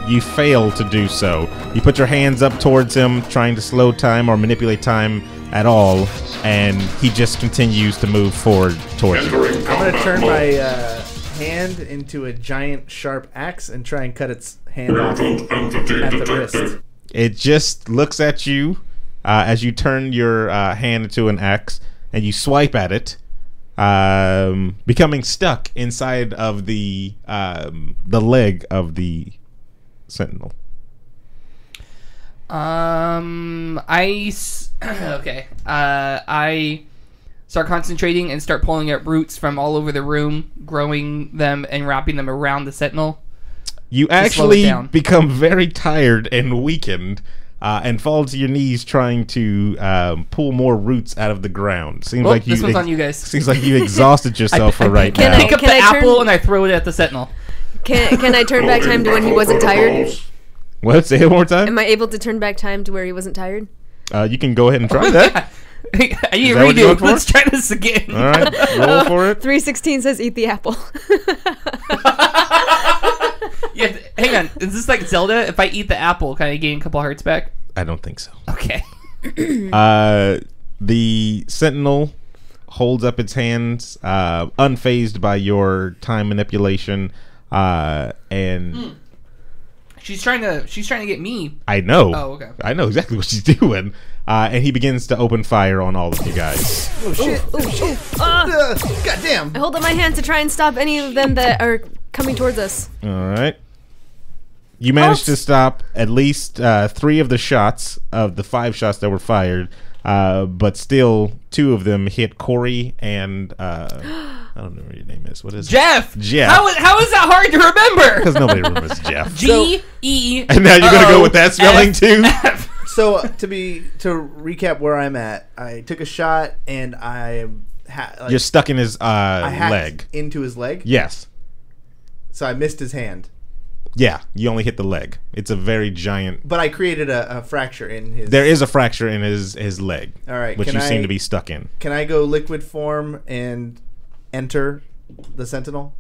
You fail to do so. You put your hands up towards him, trying to slow time or manipulate time at all, and he just continues to move forward towards you. I'm going to turn my hand into a giant sharp axe and try and cut its hand off at the wrist. It just looks at you as you turn your hand into an axe, and you swipe at it, becoming stuck inside of the leg of the sentinel. I start concentrating and start pulling out roots from all over the room, growing them and wrapping them around the sentinel. You actually become very tired and weakened, and fall to your knees trying to pull more roots out of the ground. Seems like this one's on you guys. Seems like you exhausted yourself for right now. I pick up the apple and I throw it at the sentinel. Can I turn back time to when he wasn't tired? What? Say it one more time? Am I able to turn back time to where he wasn't tired? You can go ahead and try that. I need to redo. Let's try this again. All right, roll for it. 316 says eat the apple. Yeah, hang on. Is this like Zelda? If I eat the apple, can I gain a couple hearts back? I don't think so. Okay. The sentinel holds up its hands, unfazed by your time manipulation, and she's trying to get me. I know. Oh, okay. I know exactly what she's doing. And he begins to open fire on all of you guys. Oh shit! Oh shit! God damn! I hold up my hand to try and stop any of them that are coming towards us. All right. You managed to stop at least 3 of the shots of the 5 shots that were fired, but still 2 of them hit Cory and I don't know what your name is. What is Jeff? It? Jeff. How is that hard to remember? Because nobody remembers Jeff. G-E. And now you're gonna go with that spelling too. So to recap where I'm at, I took a shot and you're stuck in his I hacked leg. into his leg. Yes. So I missed his hand. Yeah, you only hit the leg. It's a very giant. But I created a fracture in his. There is a fracture in his leg. All right, which you seem to be stuck in. Can I go liquid form and enter the sentinel?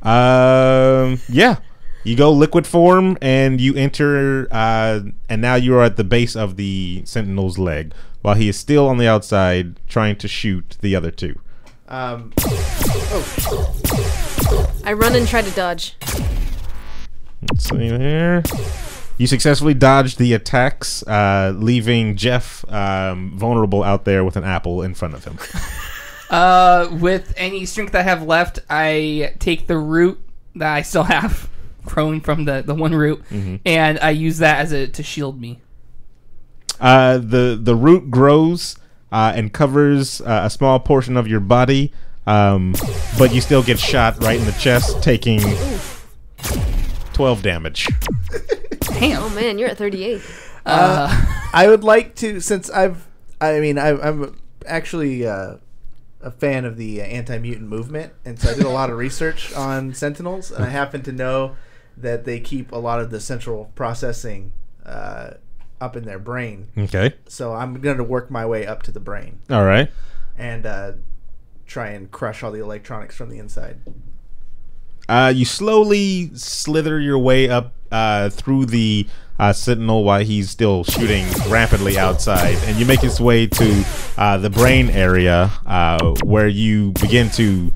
Yeah. You go liquid form and you enter, and now you are at the base of the sentinel's leg, while he is still on the outside trying to shoot the other 2. I run and try to dodge. Let's see here. You successfully dodged the attacks, leaving Jeff vulnerable out there with an apple in front of him. With any strength I have left, I take the root that I still have growing from the one root, and I use that to shield me. The root grows and covers a small portion of your body, but you still get shot right in the chest, taking 12 damage. Damn. Oh man, you're at 38. I would like to, since I'm actually a fan of the anti-mutant movement, and so I did a lot of research on Sentinels, and I happen to know that they keep a lot of the central processing up in their brain. Okay. So I'm going to work my way up to the brain. All right. And try and crush all the electronics from the inside. You slowly slither your way up through the Sentinel while he's still shooting rapidly outside, and you make its way to the brain area where you begin to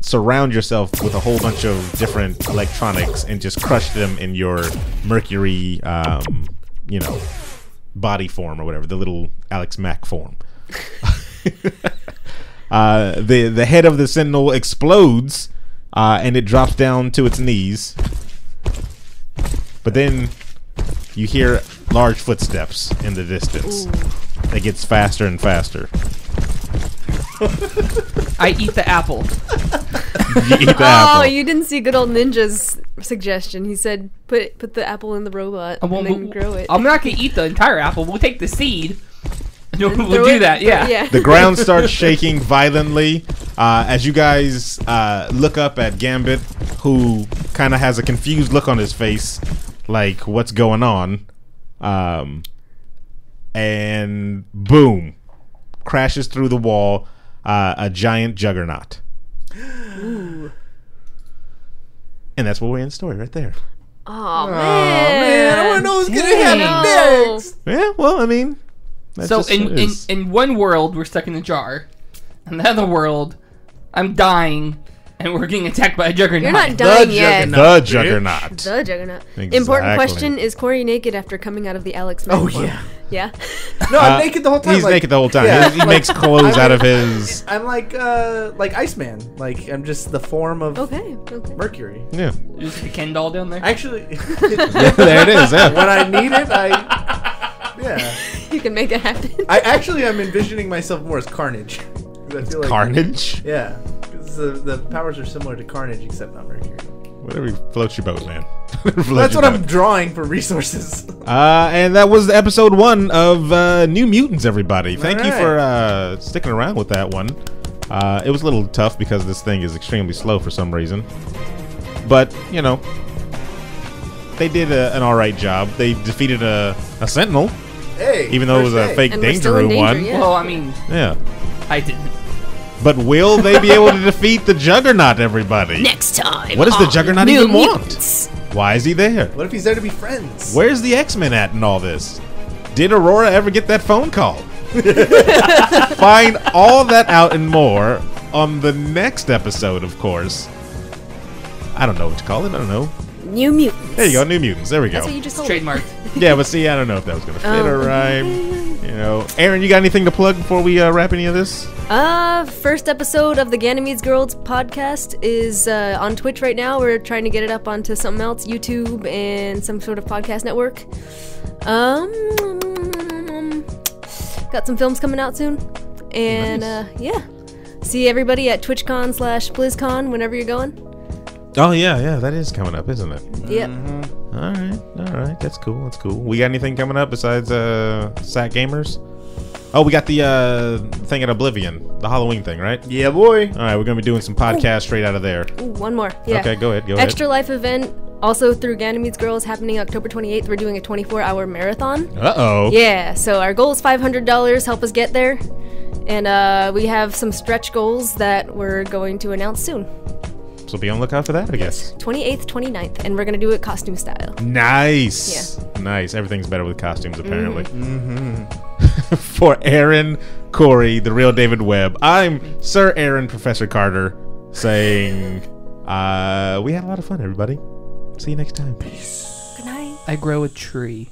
surround yourself with a whole bunch of different electronics and just crush them in your mercury, body form or whatever, the little Alex Mack form. The head of the Sentinel explodes, and it drops down to its knees. But then you hear large footsteps in the distance. Ooh. It gets faster and faster. I eat the apple. You eat the apple. Oh, you didn't see good old Ninja's suggestion. He said put the apple in the robot and then grow it. I'm not going to eat the entire apple. We'll take the seed. We'll do that, yeah. The ground starts shaking violently as you guys look up at Gambit, who kind of has a confused look on his face, like, what's going on? And boom, crashes through the wall a giant juggernaut. Ooh. And that's where we end the story right there. Oh, man. I want to know what's going to happen next. Yeah, well, I mean... So in one world, we're stuck in a jar. In the other world, I'm dying, and we're getting attacked by a juggernaut. You're not dying yet. The Juggernaut. The Juggernaut. Exactly. Important question, is Cory naked after coming out of the Alex Mack form? Yeah. Yeah? No, I'm naked the whole time. He's naked the whole time. Yeah. He makes clothes out of his... I'm like Iceman. Like, I'm just the form of Mercury. Yeah. Just a Ken doll down there? Actually... there it is, yeah. When I need it, Yeah. You can make it happen. I'm envisioning myself more as Carnage. I feel like Carnage? Yeah. Because the powers are similar to Carnage, except not Mercury. Whatever floats your boat, man. That's what I'm drawing for resources. And that was episode 1 of New Mutants, everybody. Thank you for sticking around with that one. It was a little tough because this thing is extremely slow for some reason. But, you know, they did an alright job. They defeated a Sentinel. Hey, even though it was a fake danger room one. Yeah. Well, I mean, yeah, I didn't. But will they be able to defeat the Juggernaut, everybody? Next time. What does the Juggernaut New even Mutants. want? Why is he there? What if he's there to be friends? Where's the Xmen at in all this? Did Aurora ever get that phone call? Find all that out and more on the next episode, of course. I don't know what to call it. I don't know. New Mutants. There you go, New Mutants. There we go. That's what you just told Trademarked. Yeah, but see, I don't know if that was going to fit or rhyme. You know, Aryn, you got anything to plug before we wrap any of this? First episode of the Ganymedes Girls podcast is on Twitch right now. We're trying to get it up onto something else, YouTube and some sort of podcast network. Got some films coming out soon. And yeah. See everybody at TwitchCon/BlizzCon whenever you're going. Oh, yeah, that is coming up, isn't it? Yep. All right, that's cool, We got anything coming up besides Sat Gamers? Oh, we got the thing at Oblivion, the Halloween thing, right? Yeah, boy. All right, we're going to be doing some podcasts straight out of there. Ooh, one more, yeah. Okay, go ahead. Extra Life event, also through Ganymedes Girls, happening October 28th. We're doing a 24-hour marathon. Uh-oh. Yeah, so our goal is $500. Help us get there. And we have some stretch goals that we're going to announce soon. So be on the lookout for that, I guess. 28th, 29th, and we're going to do it costume style. Nice. Yeah. Nice. Everything's better with costumes, apparently. For Aryn, Cory, the real David Webb, I'm Sir Aryn, Professor Carter, saying, we had a lot of fun, everybody. See you next time. Good night. I grow a tree.